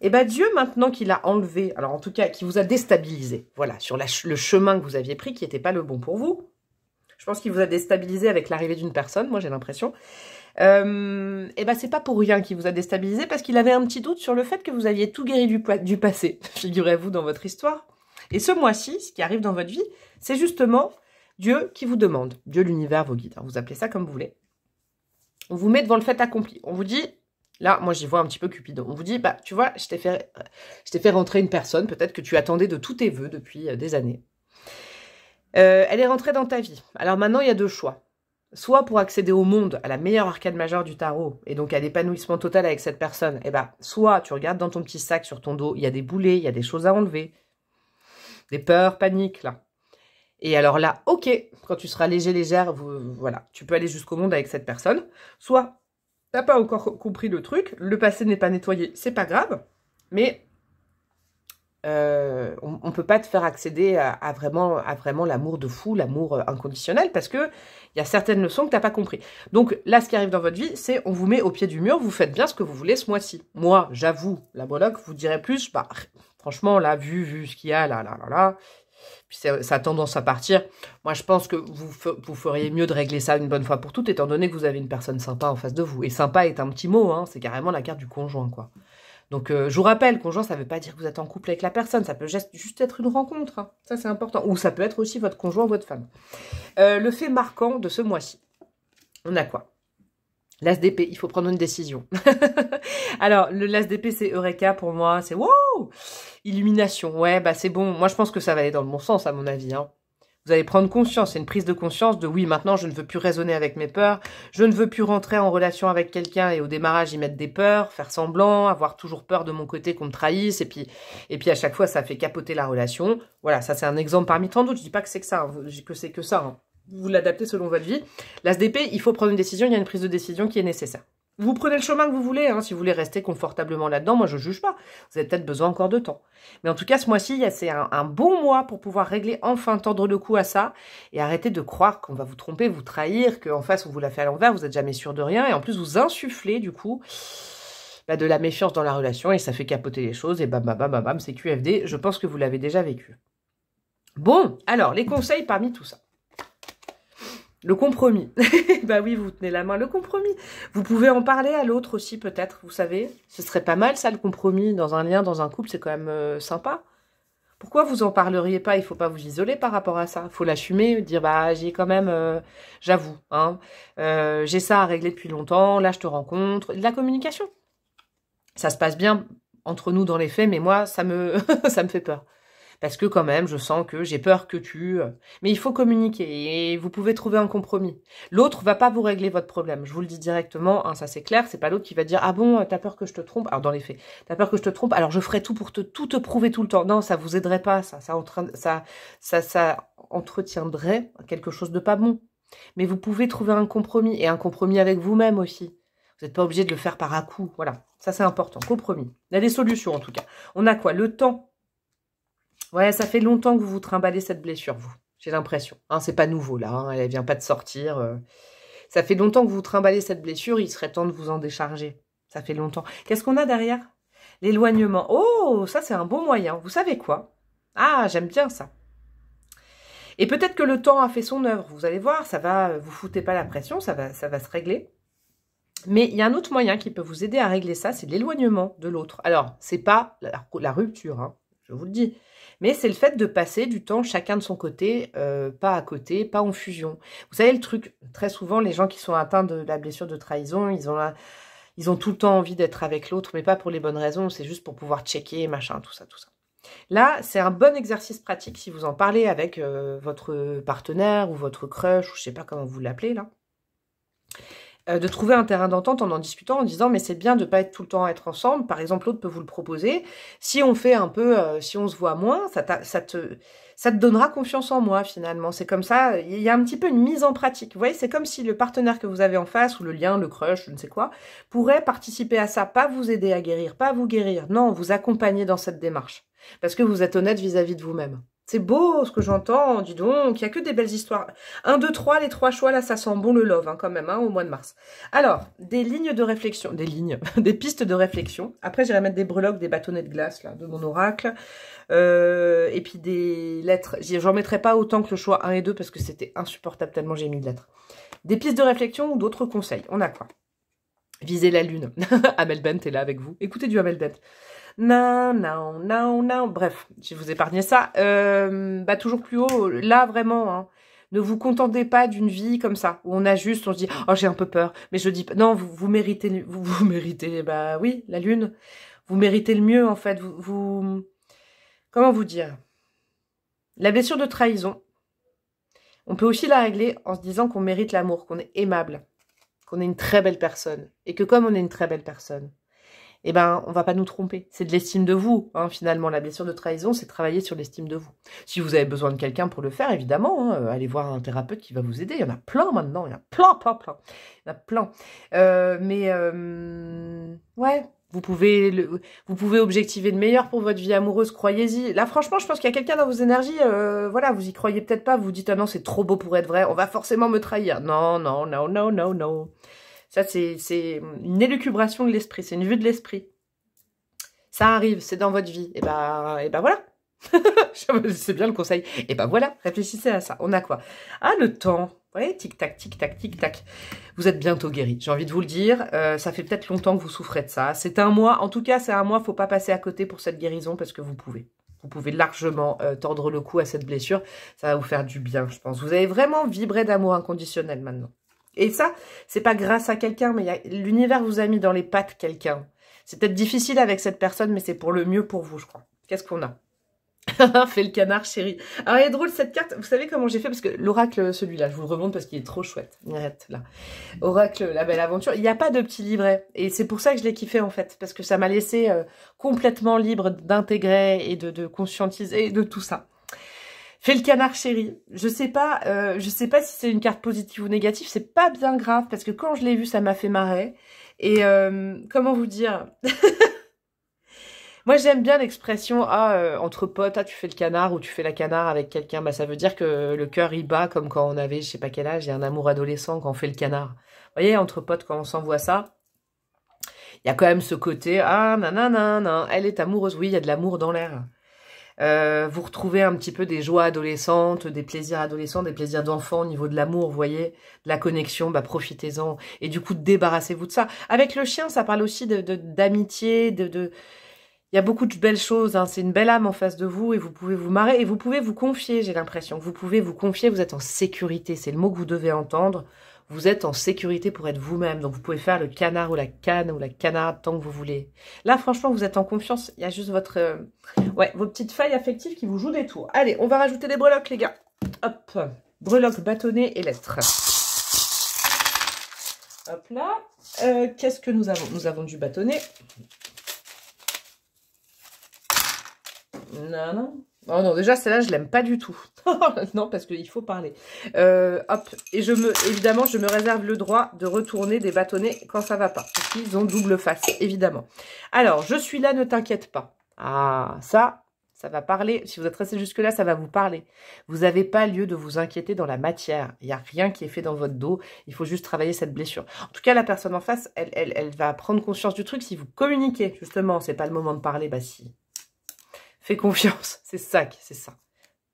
Et bien, Dieu, maintenant qu'il a enlevé, alors en tout cas, qui vous a déstabilisé, voilà, sur le chemin que vous aviez pris, qui n'était pas le bon pour vous. Je pense qu'il vous a déstabilisé avec l'arrivée d'une personne, moi j'ai l'impression. Et ben c'est pas pour rien qu'il vous a déstabilisé, parce qu'il avait un petit doute sur le fait que vous aviez tout guéri du passé, figurez-vous, dans votre histoire. Et ce mois-ci, ce qui arrive dans votre vie, c'est justement Dieu qui vous demande, Dieu, l'univers, vos guides, hein, vous appelez ça comme vous voulez. On vous met devant le fait accompli. On vous dit, là, moi j'y vois un petit peu Cupidon, on vous dit, bah tu vois, je t'ai fait rentrer une personne, peut-être que tu attendais de tous tes vœux depuis des années. Elle est rentrée dans ta vie. Alors maintenant, il y a deux choix. Soit pour accéder au monde, à la meilleure arcane majeure du tarot, et donc à l'épanouissement total avec cette personne, et ben, soit tu regardes dans ton petit sac sur ton dos, il y a des boulets, il y a des choses à enlever, des peurs, paniques, là. Et alors là, ok, quand tu seras léger, légère, voilà, tu peux aller jusqu'au monde avec cette personne. Soit t'as pas encore compris le truc, le passé n'est pas nettoyé, c'est pas grave, mais on peut pas te faire accéder à vraiment l'amour de fou, l'amour inconditionnel, parce que il y a certaines leçons que t'as pas compris. Donc là, ce qui arrive dans votre vie, c'est on vous met au pied du mur, vous faites bien ce que vous voulez ce mois-ci. Moi, j'avoue, la Moloch vous dirait plus, bah franchement, là, vu ce qu'il y a, là, puis ça a tendance à partir. Moi, je pense que vous feriez mieux de régler ça une bonne fois pour toutes, étant donné que vous avez une personne sympa en face de vous. Et sympa est un petit mot, hein, c'est carrément la carte du conjoint, quoi. Donc, je vous rappelle, conjoint, ça ne veut pas dire que vous êtes en couple avec la personne. Ça peut juste être une rencontre. Hein. Ça, c'est important. Ou ça peut être aussi votre conjoint ou votre femme. Le fait marquant de ce mois-ci. On a quoi? L'As d'épée. Il faut prendre une décision. Alors, l'As d'épée, c'est Eureka pour moi. C'est wow! Illumination. Ouais, bah c'est bon. Moi, je pense que ça va aller dans le bon sens, à mon avis. Hein. Vous allez prendre conscience, c'est une prise de conscience de oui, maintenant je ne veux plus raisonner avec mes peurs, je ne veux plus rentrer en relation avec quelqu'un et au démarrage y mettre des peurs, faire semblant, avoir toujours peur de mon côté qu'on me trahisse et puis à chaque fois ça fait capoter la relation. Voilà, ça c'est un exemple parmi tant d'autres, je dis pas que c'est que ça, hein, que c'est que ça. Hein. Vous l'adaptez selon votre vie. L'As d'épée, il faut prendre une décision, il y a une prise de décision qui est nécessaire. Vous prenez le chemin que vous voulez, hein, si vous voulez rester confortablement là-dedans, moi je ne juge pas. Vous avez peut-être besoin encore de temps. Mais en tout cas, ce mois-ci, c'est un bon mois pour pouvoir régler, enfin tordre le cou à ça, et arrêter de croire qu'on va vous tromper, vous trahir, qu'en face on vous l'a fait à l'envers, vous n'êtes jamais sûr de rien, et en plus vous insufflez du coup de la méfiance dans la relation, et ça fait capoter les choses, et bam, bam, bam, bam, bam, c'est QFD, je pense que vous l'avez déjà vécu. Bon, alors, les conseils parmi tout ça. Le compromis. Bah oui, vous tenez la main, le compromis. Vous pouvez en parler à l'autre aussi, peut-être, vous savez. Ce serait pas mal, ça, le compromis, dans un lien, dans un couple, c'est quand même sympa. Pourquoi vous en parleriez pas? Il faut pas vous isoler par rapport à ça. Il faut l'assumer, dire, bah, j'ai quand même, j'avoue, hein, j'ai ça à régler depuis longtemps, là, je te rencontre. De la communication. Ça se passe bien entre nous dans les faits, mais moi, ça me fait peur. Parce que quand même, je sens que j'ai peur que tu... Mais il faut communiquer et vous pouvez trouver un compromis. L'autre va pas vous régler votre problème. Je vous le dis directement, hein, ça c'est clair. C'est pas l'autre qui va dire « Ah bon, t'as peur que je te trompe ?» Alors dans les faits, t'as peur que je te trompe, alors je ferai tout pour tout te prouver tout le temps. Non, ça vous aiderait pas, ça entretiendrait quelque chose de pas bon. Mais vous pouvez trouver un compromis et un compromis avec vous-même aussi. Vous n'êtes pas obligé de le faire par à-coup. Voilà, ça c'est important, compromis. Il y a des solutions en tout cas. On a quoi? Le temps. Ouais, ça fait longtemps que vous vous trimballez cette blessure, vous. J'ai l'impression. Hein, c'est pas nouveau, là. Hein, elle vient pas de sortir. Ça fait longtemps que vous trimballez cette blessure. Il serait temps de vous en décharger. Ça fait longtemps. Qu'est-ce qu'on a derrière? L'éloignement. Oh, ça, c'est un bon moyen. Vous savez quoi? Ah, j'aime bien ça. Et peut-être que le temps a fait son œuvre. Vous allez voir, ça va... Vous foutez pas la pression, ça va se régler. Mais il y a un autre moyen qui peut vous aider à régler ça, c'est l'éloignement de l'autre. Alors, c'est pas la rupture, hein, je vous le dis. Mais c'est le fait de passer du temps chacun de son côté, pas à côté, pas en fusion. Vous savez le truc, très souvent, les gens qui sont atteints de la blessure de trahison, ils ont tout le temps envie d'être avec l'autre, mais pas pour les bonnes raisons, c'est juste pour pouvoir checker, machin, tout ça, tout ça. Là, c'est un bon exercice pratique si vous en parlez avec votre partenaire ou votre crush, ou je sais pas comment vous l'appelez là. de trouver un terrain d'entente en discutant, en disant mais c'est bien de pas être tout le temps à être ensemble. Par exemple, l'autre peut vous le proposer. Si on fait un peu, si on se voit moins, ça te donnera confiance en moi finalement. C'est comme ça, il y a un petit peu une mise en pratique. Vous voyez, c'est comme si le partenaire que vous avez en face, ou le lien, le crush, je ne sais quoi, pourrait participer à ça, pas vous aider à guérir, pas vous guérir, non, vous accompagner dans cette démarche. Parce que vous êtes honnête vis-à-vis de vous-même. C'est beau ce que j'entends, dis donc, il n'y a que des belles histoires. 1, 2, 3, les 3 choix, là, ça sent bon le love, hein, quand même, hein, au mois de mars. Alors, des lignes de réflexion, des pistes de réflexion. Après, j'irai mettre des breloques, des bâtonnets de glace, là, de mon oracle. Et puis des lettres. J'en mettrai pas autant que le choix 1 et 2, parce que c'était insupportable tellement j'ai mis de lettres. Des pistes de réflexion ou d'autres conseils. On a quoi? Viser la lune. Amel Bent est là avec vous. Écoutez du Amel Bent. Non, non, non, non. Bref, je vais vous épargner ça. Toujours plus haut, là vraiment, hein. Ne vous contentez pas d'une vie comme ça, où on a juste, on se dit, oh j'ai un peu peur, mais je dis, non, vous méritez, vous méritez, bah oui, la lune. Vous méritez le mieux en fait. Comment vous dire? La blessure de trahison, on peut aussi la régler en se disant qu'on mérite l'amour, qu'on est aimable, qu'on est une très belle personne, et que comme on est une très belle personne, eh ben, on va pas nous tromper. C'est de l'estime de vous, hein, finalement. La blessure de trahison, c'est travailler sur l'estime de vous. Si vous avez besoin de quelqu'un pour le faire, évidemment, hein, allez voir un thérapeute qui va vous aider. Il y en a plein maintenant. Il y en a plein. Il y en a plein. Ouais, vous pouvez objectiver le meilleur pour votre vie amoureuse, croyez-y. Là, franchement, je pense qu'il y a quelqu'un dans vos énergies, voilà, vous y croyez peut-être pas, vous vous dites, ah non, c'est trop beau pour être vrai, on va forcément me trahir. Non, non, non, non, non, non. Ça, c'est une élucubration de l'esprit, c'est une vue de l'esprit. Ça arrive, c'est dans votre vie. Et ben voilà. C'est bien le conseil. Et ben voilà, réfléchissez à ça. On a quoi? Ah, le temps. Vous voyez, tic-tac, tic-tac, tic-tac. Vous êtes bientôt guéri, j'ai envie de vous le dire. Ça fait peut-être longtemps que vous souffrez de ça. C'est un mois, en tout cas, c'est un mois, faut pas passer à côté pour cette guérison parce que vous pouvez. Vous pouvez largement tordre le cou à cette blessure. Ça va vous faire du bien, je pense. Vous avez vraiment vibré d'amour inconditionnel maintenant. Et ça, c'est pas grâce à quelqu'un, mais l'univers vous a mis dans les pattes quelqu'un. C'est peut-être difficile avec cette personne, mais c'est pour le mieux pour vous, je crois. Qu'est-ce qu'on a? Fait le canard, chérie. Alors, il est drôle, cette carte. Vous savez comment j'ai fait? Parce que l'oracle, celui-là, je vous le remonte parce qu'il est trop chouette. Arrête, là. Oracle, la belle aventure. Il n'y a pas de petit livret. Et c'est pour ça que je l'ai kiffé, en fait. Parce que ça m'a laissé complètement libre d'intégrer et de conscientiser de tout ça. Fait le canard, chéri. Je sais pas si c'est une carte positive ou négative. C'est pas bien grave parce que quand je l'ai vu, ça m'a fait marrer. Et comment vous dire? Moi, j'aime bien l'expression entre potes, tu fais le canard ou tu fais la canard avec quelqu'un. Bah, ça veut dire que le cœur il bat comme quand on avait, je sais pas quel âge, et un amour adolescent quand on fait le canard. Vous voyez, entre potes, quand on s'envoie ça, il y a quand même ce côté nanana, elle est amoureuse. Oui, il y a de l'amour dans l'air. Vous retrouvez un petit peu des joies adolescentes, des plaisirs adolescents, des plaisirs d'enfant au niveau de l'amour, vous voyez, de la connexion, bah profitez-en. Et du coup, débarrassez-vous de ça. Avec le chien, ça parle aussi d'amitié, il y a beaucoup de belles choses, hein. C'est une belle âme en face de vous et vous pouvez vous marrer et vous pouvez vous confier, j'ai l'impression. Vous pouvez vous confier, vous êtes en sécurité, c'est le mot que vous devez entendre. Vous êtes en sécurité pour être vous-même, donc vous pouvez faire le canard ou la canne ou la canarde tant que vous voulez. Là, franchement, vous êtes en confiance, il y a juste vos petites failles affectives qui vous jouent des tours. Allez, on va rajouter des breloques, les gars. Hop, breloques, bâtonnets et lettres. Hop là, qu'est-ce que nous avons? Nous avons du bâtonnet. Non. Oh non, déjà, celle-là, je l'aime pas du tout. Non, parce qu'il faut parler. Hop. Et évidemment, je me réserve le droit de retourner des bâtonnets quand ça va pas. Parce qu'ils ont double face, évidemment. Alors, je suis là, ne t'inquiète pas. Ah, ça va parler. Si vous êtes resté jusque-là, ça va vous parler. Vous n'avez pas lieu de vous inquiéter dans la matière. Il n'y a rien qui est fait dans votre dos. Il faut juste travailler cette blessure. En tout cas, la personne en face, elle va prendre conscience du truc si vous communiquez. Justement, c'est pas le moment de parler. Bah si. Fais confiance, c'est ça.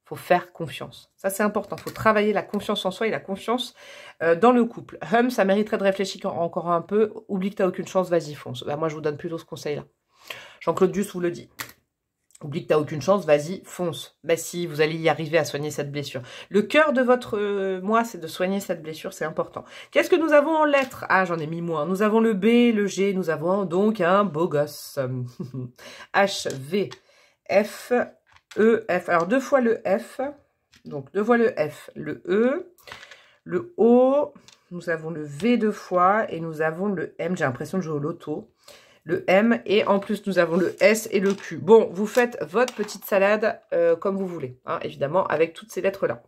Faut faire confiance. Ça, c'est important. Faut travailler la confiance en soi et la confiance dans le couple. Ça mériterait de réfléchir encore un peu. Oublie que t'as aucune chance, vas-y, fonce. Bah, moi, je vous donne plutôt ce conseil-là. Jean-Claude Duss vous le dit. Oublie que t'as aucune chance, vas-y, fonce. Bah si, vous allez y arriver à soigner cette blessure. Le cœur de votre moi, c'est de soigner cette blessure, c'est important. Qu'est-ce que nous avons en lettres? Ah, j'en ai mis moins. Nous avons le B, le G, nous avons donc un beau gosse. H, V, F, E, F. Alors, 2 fois le F. Donc, 2 fois le F. Le E, le O, nous avons le V deux fois et nous avons le M. J'ai l'impression de jouer au loto. Le M et en plus nous avons le S et le Q. Bon, vous faites votre petite salade comme vous voulez, hein, évidemment, avec toutes ces lettres-là.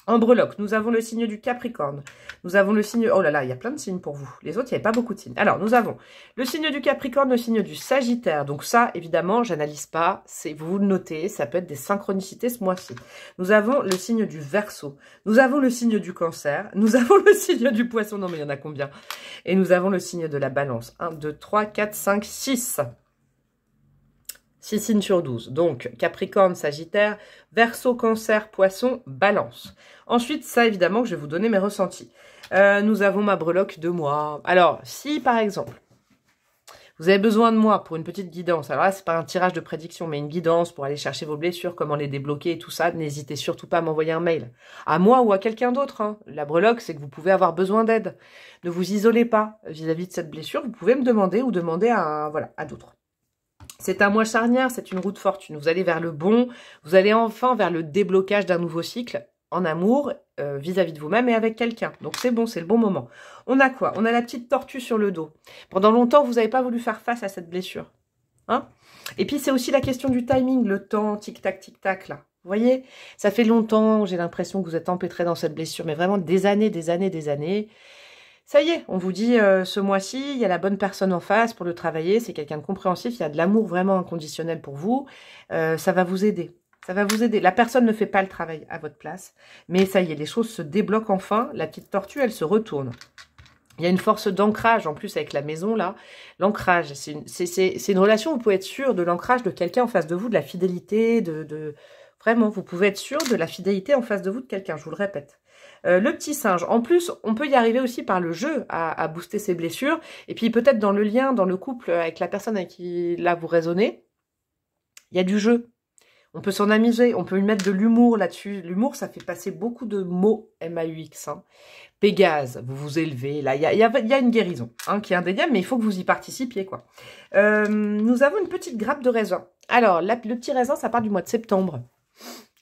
En breloque, nous avons le signe du Capricorne. Nous avons le signe... Oh là là, il y a plein de signes pour vous. Les autres, il n'y avait pas beaucoup de signes. Alors, nous avons le signe du Capricorne, le signe du Sagittaire. Donc ça, évidemment, j'analyse pas. Vous le notez, ça peut être des synchronicités ce mois-ci. Nous avons le signe du Verseau. Nous avons le signe du Cancer. Nous avons le signe du Poisson. Non, mais il y en a combien? Et nous avons le signe de la Balance. 1, 2, 3, 4, 5, 6. 6 signes sur 12. Donc, Capricorne, Sagittaire, Verseau, Cancer, Poisson, Balance. Ensuite, ça, évidemment, que je vais vous donner mes ressentis. Nous avons ma breloque de moi. Alors, si, par exemple, vous avez besoin de moi pour une petite guidance, alors là, c'est pas un tirage de prédiction, mais une guidance pour aller chercher vos blessures, comment les débloquer et tout ça, n'hésitez surtout pas à m'envoyer un mail. À moi ou à quelqu'un d'autre. Hein. La breloque, c'est que vous pouvez avoir besoin d'aide. Ne vous isolez pas vis-à-vis de cette blessure. Vous pouvez me demander ou demander à d'autres. C'est un mois charnière, c'est une roue de fortune. Vous allez vers le bon, vous allez enfin vers le déblocage d'un nouveau cycle en amour, vis-à-vis de vous-même et avec quelqu'un. Donc c'est bon, c'est le bon moment. On a quoi? On a la petite tortue sur le dos. Pendant longtemps, vous n'avez pas voulu faire face à cette blessure. Hein? Et puis c'est aussi la question du timing, le temps, tic-tac, là. Vous voyez? Ça fait longtemps, j'ai l'impression que vous êtes empêtré dans cette blessure, mais vraiment des années. Ça y est, on vous dit ce mois-ci, il y a la bonne personne en face pour le travailler, c'est quelqu'un de compréhensif, il y a de l'amour vraiment inconditionnel pour vous, ça va vous aider. Ça va vous aider. La personne ne fait pas le travail à votre place, mais ça y est, les choses se débloquent enfin, la petite tortue, elle se retourne. Il y a une force d'ancrage en plus avec la maison là. L'ancrage, c'est une relation, vous pouvez être sûr de l'ancrage de quelqu'un en face de vous, de la fidélité, Vraiment, vous pouvez être sûr de la fidélité en face de vous de quelqu'un, je vous le répète. Le petit singe, en plus, on peut y arriver aussi par le jeu à booster ses blessures. Et puis peut-être dans le lien, dans le couple avec la personne avec qui là vous raisonnez, il y a du jeu. On peut s'en amuser, on peut y mettre de l'humour là-dessus. L'humour, ça fait passer beaucoup de mots M-A-U-X. Hein. Pégase, vous vous élevez. Là, il y a une guérison hein, qui est indéniable, mais il faut que vous y participiez. Quoi. Nous avons une petite grappe de raisin. Alors, le petit raisin, ça part du mois de septembre.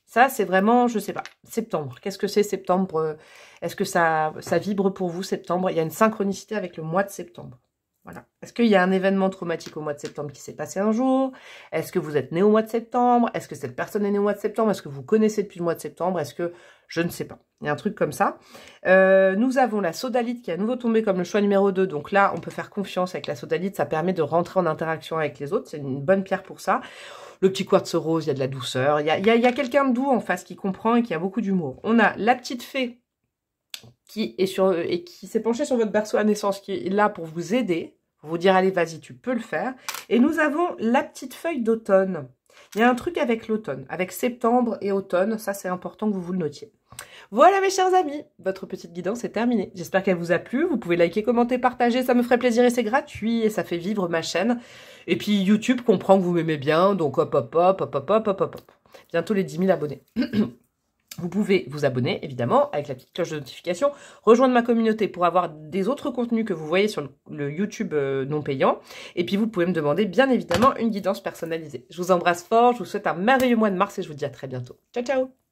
Ça, c'est vraiment, je sais pas, septembre. Qu'est-ce que c'est septembre? Est-ce que ça vibre pour vous, septembre? Il y a une synchronicité avec le mois de septembre. Voilà. Est-ce qu'il y a un événement traumatique au mois de septembre qui s'est passé un jour? Est-ce que vous êtes né au mois de septembre? Est-ce que cette personne est née au mois de septembre? Est-ce que vous connaissez depuis le mois de septembre? Est-ce que... Je ne sais pas. Il y a un truc comme ça. Nous avons la sodalite qui est à nouveau tombée comme le choix numéro 2. Donc là, on peut faire confiance avec la sodalite. Ça permet de rentrer en interaction avec les autres. C'est une bonne pierre pour ça. Le petit quartz rose, il y a de la douceur. Il y a quelqu'un de doux en face qui comprend et qui a beaucoup d'humour. On a la petite fée qui s'est penchée sur votre berceau à naissance, qui est là pour vous aider, pour vous dire, allez, vas-y, tu peux le faire. Et nous avons la petite feuille d'automne. Il y a un truc avec l'automne, avec septembre et automne. Ça, c'est important que vous le notiez. Voilà mes chers amis, votre petite guidance est terminée. J'espère qu'elle vous a plu. Vous pouvez liker, commenter, partager, ça me ferait plaisir et c'est gratuit et ça fait vivre ma chaîne. Et puis YouTube comprend que vous m'aimez bien, donc hop hop hop hop hop hop hop hop. Bientôt les 10 000 abonnés. Vous pouvez vous abonner, évidemment, avec la petite cloche de notification, rejoindre ma communauté pour avoir des autres contenus que vous voyez sur le YouTube non payant. Et puis, vous pouvez me demander, bien évidemment, une guidance personnalisée. Je vous embrasse fort, je vous souhaite un merveilleux mois de mars et je vous dis à très bientôt. Ciao, ciao!